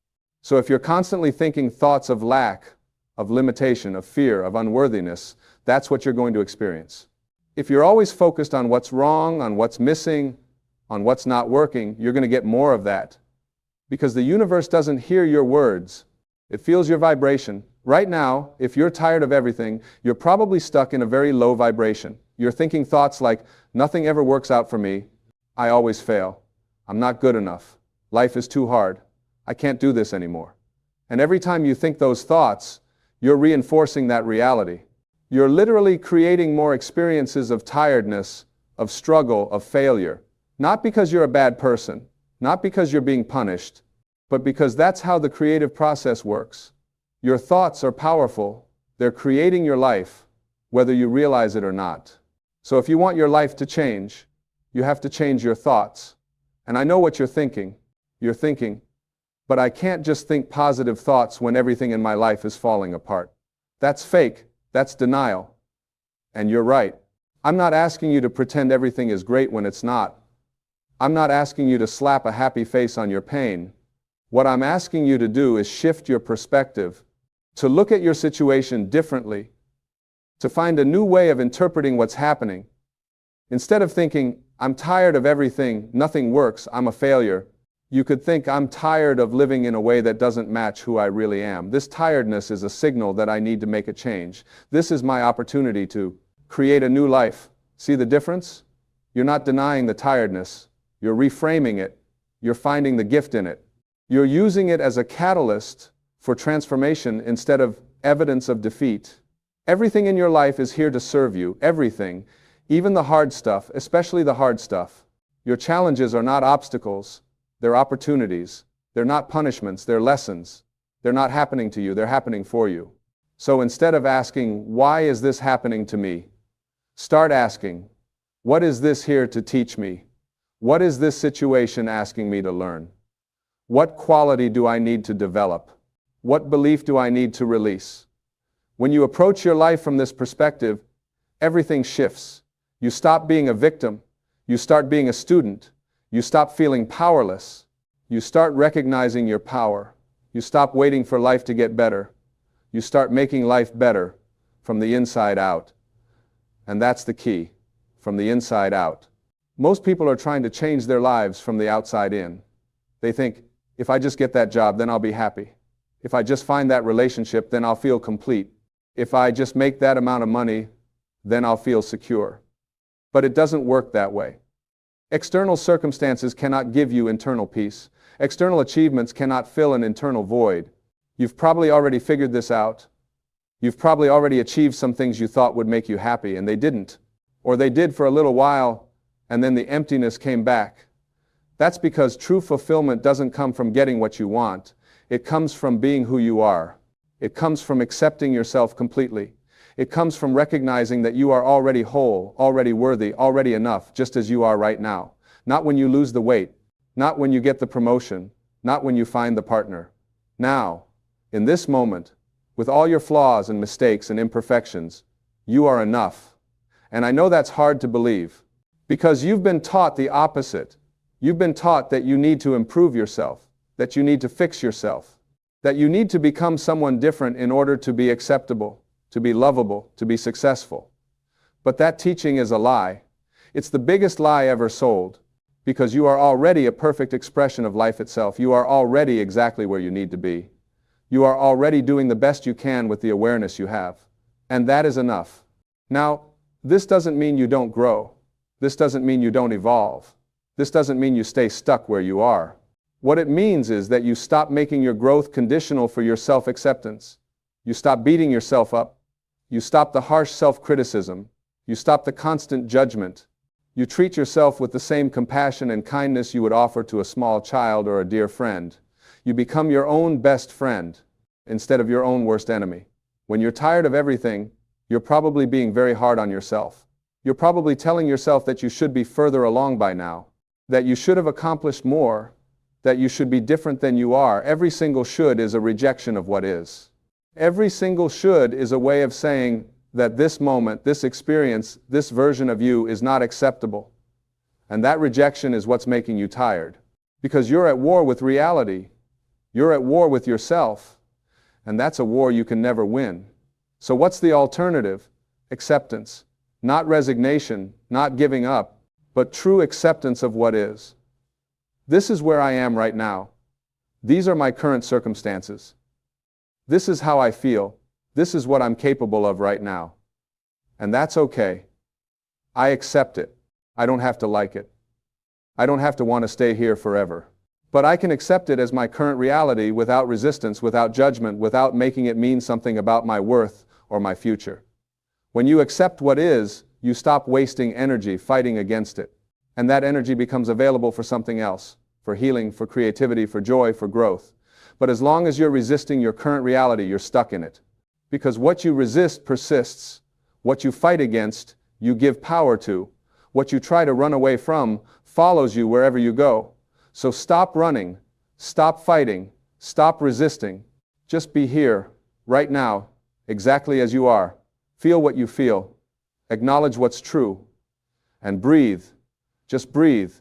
So if you're constantly thinking thoughts of lack, of limitation, of fear, of unworthiness, that's what you're going to experience. If you're always focused on what's wrong, on what's missing, on what's not working, you're going to get more of that. Because the universe doesn't hear your words. It feels your vibration. Right now, if you're tired of everything, you're probably stuck in a very low vibration. You're thinking thoughts like, nothing ever works out for me. I always fail. I'm not good enough. Life is too hard. I can't do this anymore. And every time you think those thoughts, you're reinforcing that reality. You're literally creating more experiences of tiredness, of struggle, of failure. Not because you're a bad person, not because you're being punished, but because that's how the creative process works. Your thoughts are powerful. They're creating your life, whether you realize it or not. So if you want your life to change, you have to change your thoughts. And I know what you're thinking. You're thinking, but I can't just think positive thoughts when everything in my life is falling apart. That's fake. That's denial. And you're right. I'm not asking you to pretend everything is great when it's not. I'm not asking you to slap a happy face on your pain. What I'm asking you to do is shift your perspective, to look at your situation differently, to find a new way of interpreting what's happening. Instead of thinking, I'm tired of everything, nothing works, I'm a failure, you could think, I'm tired of living in a way that doesn't match who I really am. This tiredness is a signal that I need to make a change. This is my opportunity to create a new life. See the difference? You're not denying the tiredness. You're reframing it. You're finding the gift in it. You're using it as a catalyst for transformation instead of evidence of defeat. Everything in your life is here to serve you. Everything. Even the hard stuff, especially the hard stuff. Your challenges are not obstacles, they're opportunities. They're not punishments, they're lessons. They're not happening to you, they're happening for you. So instead of asking, why is this happening to me? Start asking, what is this here to teach me? What is this situation asking me to learn? What quality do I need to develop? What belief do I need to release? When you approach your life from this perspective, everything shifts. You stop being a victim. You start being a student. You stop feeling powerless. You start recognizing your power. You stop waiting for life to get better. You start making life better from the inside out. And that's the key, from the inside out. Most people are trying to change their lives from the outside in. They think, if I just get that job, then I'll be happy. If I just find that relationship, then I'll feel complete. If I just make that amount of money, then I'll feel secure. But it doesn't work that way. External circumstances cannot give you internal peace. External achievements cannot fill an internal void. You've probably already figured this out. You've probably already achieved some things you thought would make you happy, and they didn't. Or they did for a little while, and then the emptiness came back. That's because true fulfillment doesn't come from getting what you want. It comes from being who you are. It comes from accepting yourself completely. It comes from recognizing that you are already whole, already worthy, already enough, just as you are right now. Not when you lose the weight, not when you get the promotion, not when you find the partner. Now, in this moment, with all your flaws and mistakes and imperfections, you are enough. And I know that's hard to believe, because you've been taught the opposite. You've been taught that you need to improve yourself, that you need to fix yourself, that you need to become someone different in order to be acceptable, to be lovable, to be successful. But that teaching is a lie. It's the biggest lie ever sold, because you are already a perfect expression of life itself. You are already exactly where you need to be. You are already doing the best you can with the awareness you have. And that is enough. Now, this doesn't mean you don't grow. This doesn't mean you don't evolve. This doesn't mean you stay stuck where you are. What it means is that you stop making your growth conditional for your self-acceptance. You stop beating yourself up. You stop the harsh self-criticism. You stop the constant judgment. You treat yourself with the same compassion and kindness you would offer to a small child or a dear friend. You become your own best friend instead of your own worst enemy. When you're tired of everything, you're probably being very hard on yourself. You're probably telling yourself that you should be further along by now, that you should have accomplished more, that you should be different than you are. Every single should is a rejection of what is. Every single should is a way of saying that this moment, this experience, this version of you is not acceptable. And that rejection is what's making you tired. Because you're at war with reality. You're at war with yourself. And that's a war you can never win. So what's the alternative? Acceptance. Not resignation, not giving up, but true acceptance of what is. This is where I am right now. These are my current circumstances. This is how I feel. This is what I'm capable of right now. And that's okay. I accept it. I don't have to like it. I don't have to want to stay here forever. But I can accept it as my current reality without resistance, without judgment, without making it mean something about my worth or my future. When you accept what is, you stop wasting energy fighting against it. And that energy becomes available for something else, for healing, for creativity, for joy, for growth. But as long as you're resisting your current reality, you're stuck in it. Because what you resist persists. What you fight against, you give power to. What you try to run away from follows you wherever you go. So stop running, stop fighting, stop resisting. Just be here, right now, exactly as you are. Feel what you feel. Acknowledge what's true. And breathe. Just breathe.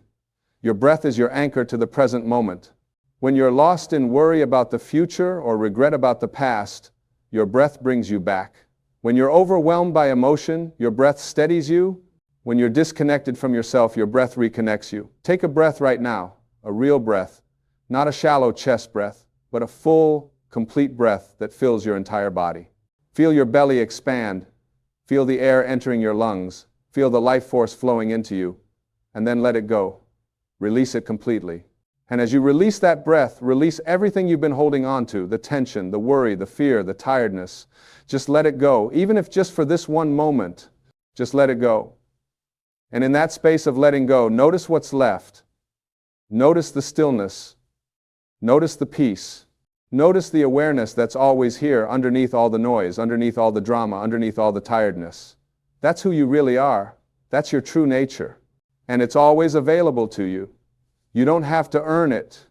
Your breath is your anchor to the present moment. When you're lost in worry about the future or regret about the past, your breath brings you back. When you're overwhelmed by emotion, your breath steadies you. When you're disconnected from yourself, your breath reconnects you. Take a breath right now, a real breath, not a shallow chest breath, but a full, complete breath that fills your entire body. Feel your belly expand. Feel the air entering your lungs. Feel the life force flowing into you. And then let it go. Release it completely. And as you release that breath, release everything you've been holding on to, the tension, the worry, the fear, the tiredness. Just let it go. Even if just for this one moment, just let it go. And in that space of letting go, notice what's left. Notice the stillness. Notice the peace. Notice the awareness that's always here underneath all the noise, underneath all the drama, underneath all the tiredness. That's who you really are. That's your true nature. And it's always available to you. You don't have to earn it.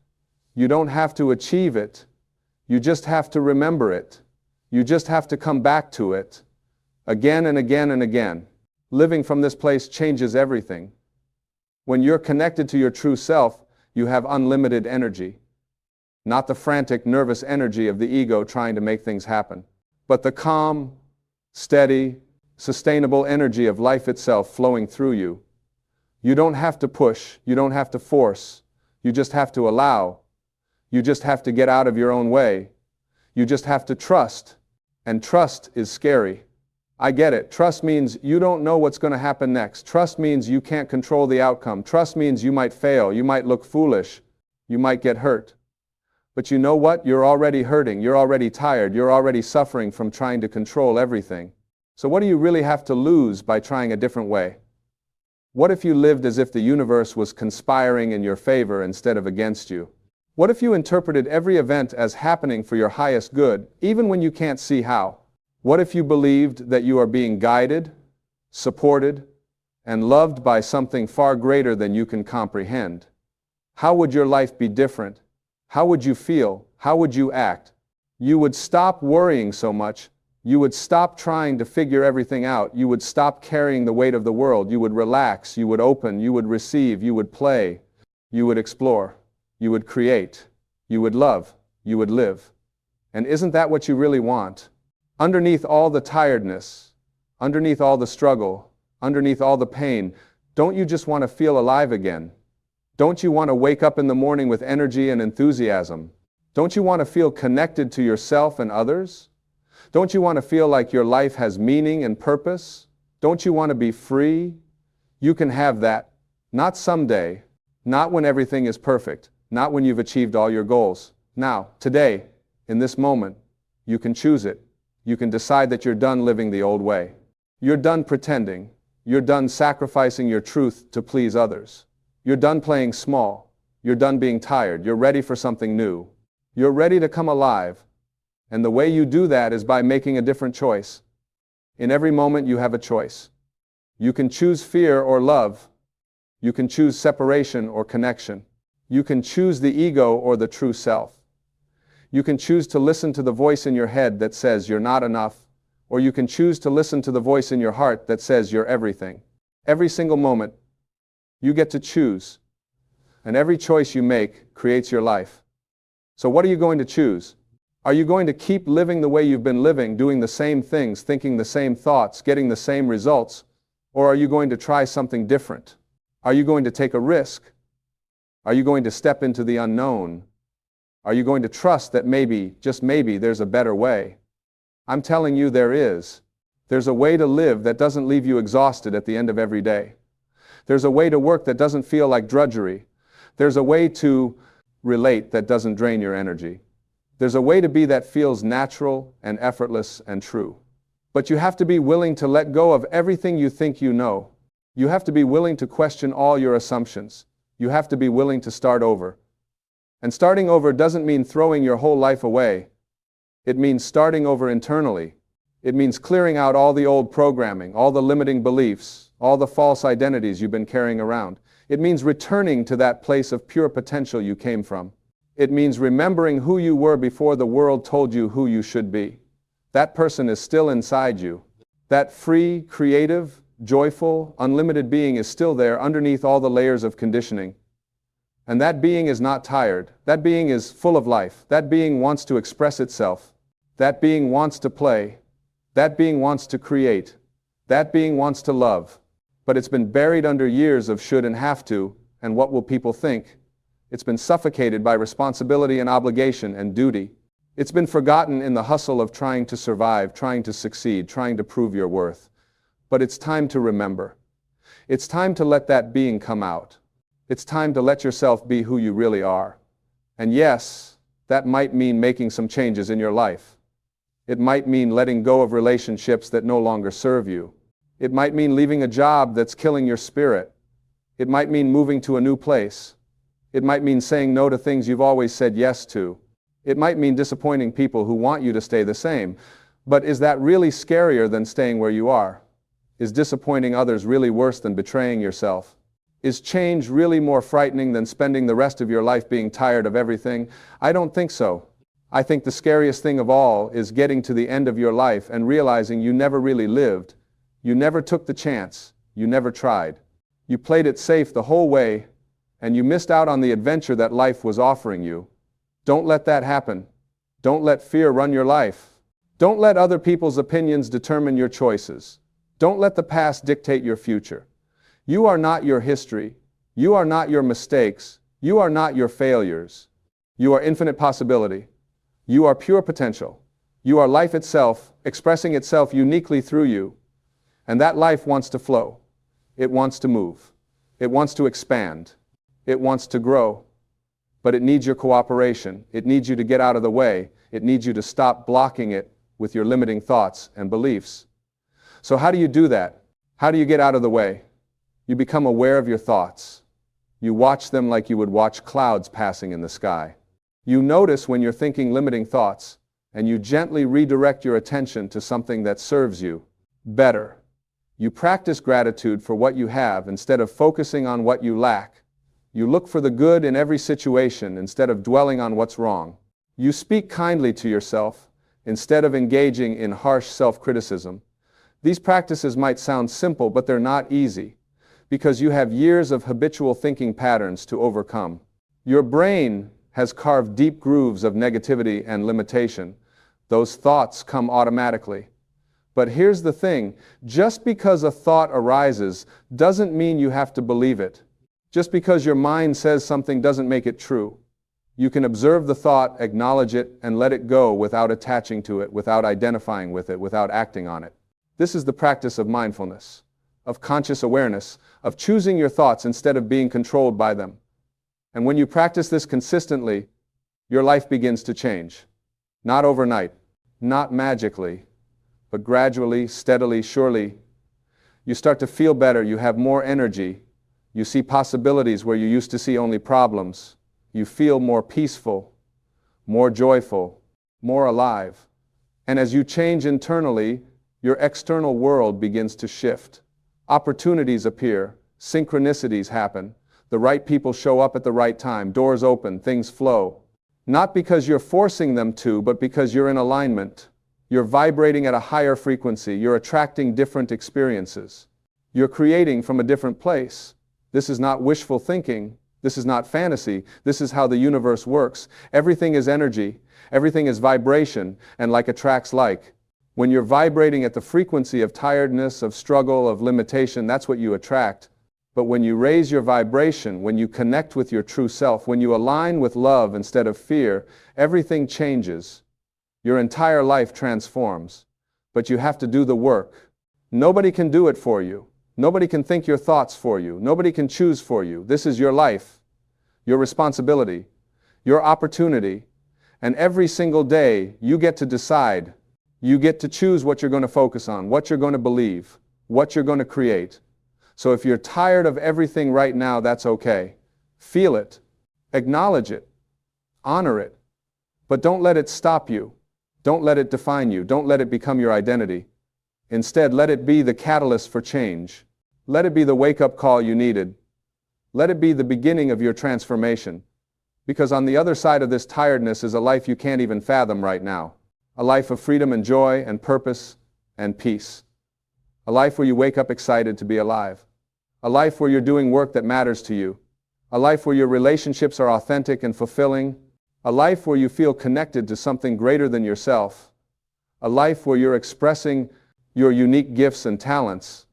You don't have to achieve it. You just have to remember it. You just have to come back to it again and again and again. Living from this place changes everything. When you're connected to your true self, you have unlimited energy. Not the frantic, nervous energy of the ego trying to make things happen, but the calm, steady, sustainable energy of life itself flowing through you. You don't have to push. You don't have to force. You just have to allow. You just have to get out of your own way. You just have to trust. And trust is scary. I get it. Trust means you don't know what's going to happen next. Trust means you can't control the outcome. Trust means you might fail. You might look foolish. You might get hurt. But you know what? You're already hurting. You're already tired. You're already suffering from trying to control everything. So what do you really have to lose by trying a different way? What if you lived as if the universe was conspiring in your favor instead of against you? What if you interpreted every event as happening for your highest good, even when you can't see how? What if you believed that you are being guided, supported, and loved by something far greater than you can comprehend? How would your life be different? How would you feel? How would you act? You would stop worrying so much. You would stop trying to figure everything out. You would stop carrying the weight of the world. You would relax. You would open. You would receive. You would play. You would explore. You would create. You would love. You would live. And isn't that what you really want? Underneath all the tiredness, underneath all the struggle, underneath all the pain, don't you just want to feel alive again? Don't you want to wake up in the morning with energy and enthusiasm? Don't you want to feel connected to yourself and others? Don't you want to feel like your life has meaning and purpose? Don't you want to be free? You can have that. Not someday. Not when everything is perfect. Not when you've achieved all your goals. Now, today, in this moment, you can choose it. You can decide that you're done living the old way. You're done pretending. You're done sacrificing your truth to please others. You're done playing small. You're done being tired. You're ready for something new. You're ready to come alive. And the way you do that is by making a different choice. In every moment you have a choice. You can choose fear or love. You can choose separation or connection. You can choose the ego or the true self. You can choose to listen to the voice in your head that says you're not enough, or you can choose to listen to the voice in your heart that says you're everything. Every single moment, you get to choose. And every choice you make creates your life. So what are you going to choose? Are you going to keep living the way you've been living, doing the same things, thinking the same thoughts, getting the same results? Or are you going to try something different? Are you going to take a risk? Are you going to step into the unknown? Are you going to trust that maybe, just maybe, there's a better way? I'm telling you there is. There's a way to live that doesn't leave you exhausted at the end of every day. There's a way to work that doesn't feel like drudgery. There's a way to relate that doesn't drain your energy. There's a way to be that feels natural and effortless and true. But you have to be willing to let go of everything you think you know. You have to be willing to question all your assumptions. You have to be willing to start over. And starting over doesn't mean throwing your whole life away. It means starting over internally. It means clearing out all the old programming, all the limiting beliefs, all the false identities you've been carrying around. It means returning to that place of pure potential you came from. It means remembering who you were before the world told you who you should be. That person is still inside you. That free, creative, joyful, unlimited being is still there underneath all the layers of conditioning. And that being is not tired. That being is full of life. That being wants to express itself. That being wants to play. That being wants to create. That being wants to love. But it's been buried under years of should and have to, and what will people think? It's been suffocated by responsibility and obligation and duty. It's been forgotten in the hustle of trying to survive, trying to succeed, trying to prove your worth. But it's time to remember. It's time to let that being come out. It's time to let yourself be who you really are. And yes, that might mean making some changes in your life. It might mean letting go of relationships that no longer serve you. It might mean leaving a job that's killing your spirit. It might mean moving to a new place. It might mean saying no to things you've always said yes to. It might mean disappointing people who want you to stay the same. But is that really scarier than staying where you are? Is disappointing others really worse than betraying yourself? Is change really more frightening than spending the rest of your life being tired of everything? I don't think so. I think the scariest thing of all is getting to the end of your life and realizing you never really lived. You never took the chance. You never tried. You played it safe the whole way, and you missed out on the adventure that life was offering you. Don't let that happen. Don't let fear run your life. Don't let other people's opinions determine your choices. Don't let the past dictate your future. You are not your history. You are not your mistakes. You are not your failures. You are infinite possibility. You are pure potential. You are life itself, expressing itself uniquely through you. And that life wants to flow. It wants to move. It wants to expand. It wants to grow. But it needs your cooperation. It needs you to get out of the way. It needs you to stop blocking it with your limiting thoughts and beliefs. So how do you do that? How do you get out of the way? You become aware of your thoughts. You watch them like you would watch clouds passing in the sky. You notice when you're thinking limiting thoughts, and you gently redirect your attention to something that serves you better. You practice gratitude for what you have instead of focusing on what you lack. You look for the good in every situation instead of dwelling on what's wrong. You speak kindly to yourself instead of engaging in harsh self-criticism. These practices might sound simple, but they're not easy, because you have years of habitual thinking patterns to overcome. Your brain has carved deep grooves of negativity and limitation. Those thoughts come automatically. But here's the thing, just because a thought arises doesn't mean you have to believe it. Just because your mind says something doesn't make it true. You can observe the thought, acknowledge it, and let it go without attaching to it, without identifying with it, without acting on it. This is the practice of mindfulness, of conscious awareness, of choosing your thoughts instead of being controlled by them. And when you practice this consistently, your life begins to change. Not overnight, not magically, but gradually, steadily, surely. You start to feel better, you have more energy, you see possibilities where you used to see only problems. You feel more peaceful, more joyful, more alive. And as you change internally, your external world begins to shift. Opportunities appear, synchronicities happen, the right people show up at the right time, doors open, things flow. Not because you're forcing them to, but because you're in alignment. You're vibrating at a higher frequency, you're attracting different experiences. You're creating from a different place. This is not wishful thinking. This is not fantasy. This is how the universe works. Everything is energy. Everything is vibration, and like attracts like. When you're vibrating at the frequency of tiredness, of struggle, of limitation, that's what you attract. But when you raise your vibration, when you connect with your true self, when you align with love instead of fear, everything changes. Your entire life transforms. But you have to do the work. Nobody can do it for you. Nobody can think your thoughts for you. Nobody can choose for you. This is your life, your responsibility, your opportunity. And every single day, you get to decide. You get to choose what you're going to focus on, what you're going to believe, what you're going to create. So if you're tired of everything right now, that's okay. Feel it. Acknowledge it. Honor it. But don't let it stop you. Don't let it define you. Don't let it become your identity. Instead, let it be the catalyst for change. Let it be the wake-up call you needed. Let it be the beginning of your transformation. Because on the other side of this tiredness is a life you can't even fathom right now. A life of freedom and joy and purpose and peace. A life where you wake up excited to be alive. A life where you're doing work that matters to you. A life where your relationships are authentic and fulfilling. A life where you feel connected to something greater than yourself. A life where you're expressing your unique gifts and talents.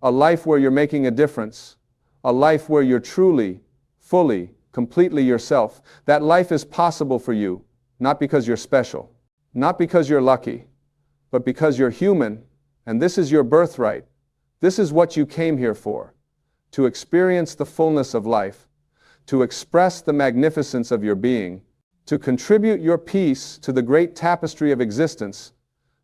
A life where you're making a difference. A life where you're truly, fully, completely yourself. That life is possible for you, not because you're special, not because you're lucky, but because you're human, and this is your birthright. This is what you came here for, to experience the fullness of life, to express the magnificence of your being, to contribute your piece to the great tapestry of existence,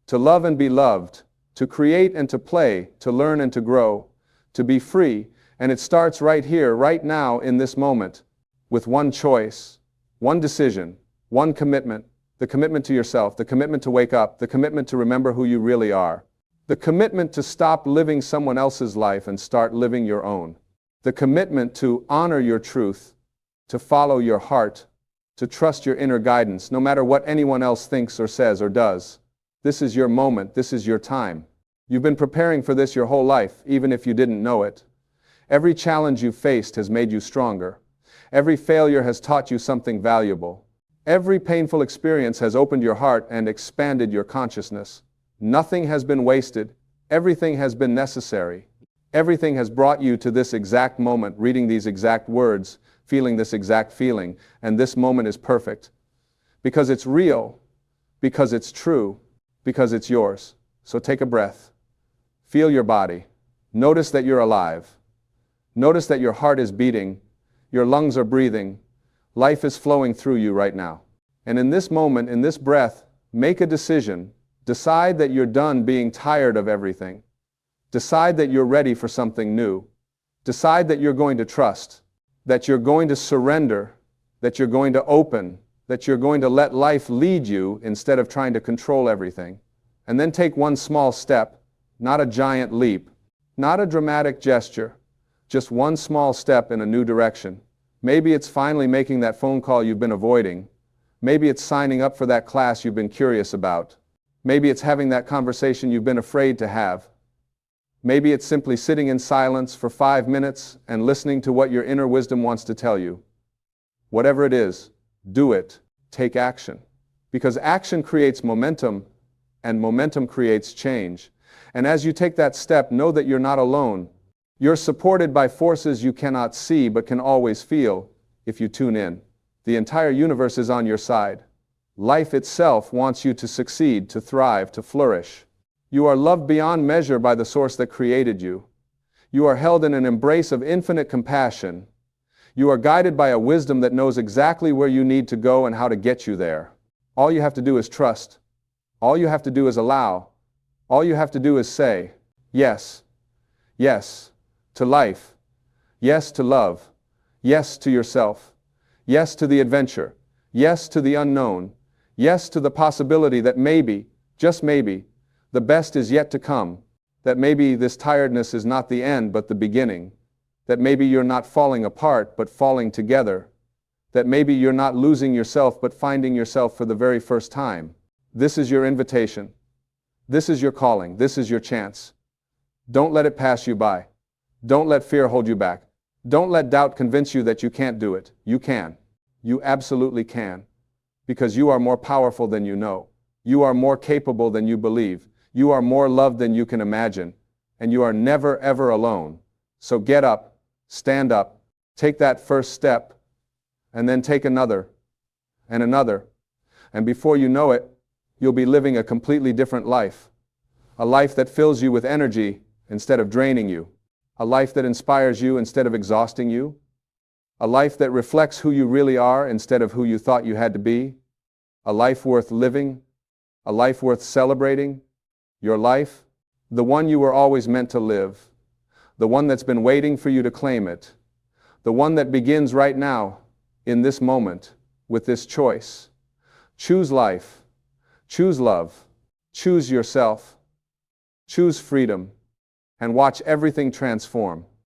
to love and be loved, to create and to play, to learn and to grow, to be free, and it starts right here, right now, in this moment, with one choice, one decision, one commitment, the commitment to yourself, the commitment to wake up, the commitment to remember who you really are, the commitment to stop living someone else's life and start living your own, the commitment to honor your truth, to follow your heart, to trust your inner guidance, no matter what anyone else thinks or says or does. This is your moment, this is your time. You've been preparing for this your whole life, even if you didn't know it. Every challenge you've faced has made you stronger. Every failure has taught you something valuable. Every painful experience has opened your heart and expanded your consciousness. Nothing has been wasted. Everything has been necessary. Everything has brought you to this exact moment, reading these exact words, feeling this exact feeling, and this moment is perfect. Because it's real, because it's true, because it's yours. So take a breath. Feel your body. Notice that you're alive. Notice that your heart is beating, your lungs are breathing, life is flowing through you right now. And in this moment, in this breath, make a decision. Decide that you're done being tired of everything. Decide that you're ready for something new. Decide that you're going to trust, that you're going to surrender, that you're going to open, that you're going to let life lead you instead of trying to control everything. And then take one small step, not a giant leap, not a dramatic gesture, just one small step in a new direction. Maybe it's finally making that phone call you've been avoiding. Maybe it's signing up for that class you've been curious about. Maybe it's having that conversation you've been afraid to have. Maybe it's simply sitting in silence for 5 minutes and listening to what your inner wisdom wants to tell you. Whatever it is, do it. Take action. Because action creates momentum, and momentum creates change. And as you take that step, know that you're not alone. You're supported by forces you cannot see but can always feel if you tune in. The entire universe is on your side. Life itself wants you to succeed, to thrive, to flourish. You are loved beyond measure by the source that created you. You are held in an embrace of infinite compassion. You are guided by a wisdom that knows exactly where you need to go and how to get you there. All you have to do is trust. All you have to do is allow. All you have to do is say, yes, yes, to life, yes to love, yes to yourself, yes to the adventure, yes to the unknown, yes to the possibility that maybe, just maybe, the best is yet to come, that maybe this tiredness is not the end but the beginning, that maybe you're not falling apart but falling together, that maybe you're not losing yourself but finding yourself for the very first time. This is your invitation. This is your calling. This is your chance. Don't let it pass you by. Don't let fear hold you back. Don't let doubt convince you that you can't do it. You can. You absolutely can. Because you are more powerful than you know. You are more capable than you believe. You are more loved than you can imagine. And you are never, ever alone. So get up, stand up, take that first step, and then take another, and another. And before you know it, you'll be living a completely different life. A life that fills you with energy instead of draining you. A life that inspires you instead of exhausting you. A life that reflects who you really are instead of who you thought you had to be. A life worth living. A life worth celebrating. Your life, the one you were always meant to live. The one that's been waiting for you to claim it. The one that begins right now, in this moment, with this choice. Choose life. Choose love. Choose yourself. Choose freedom. And watch everything transform.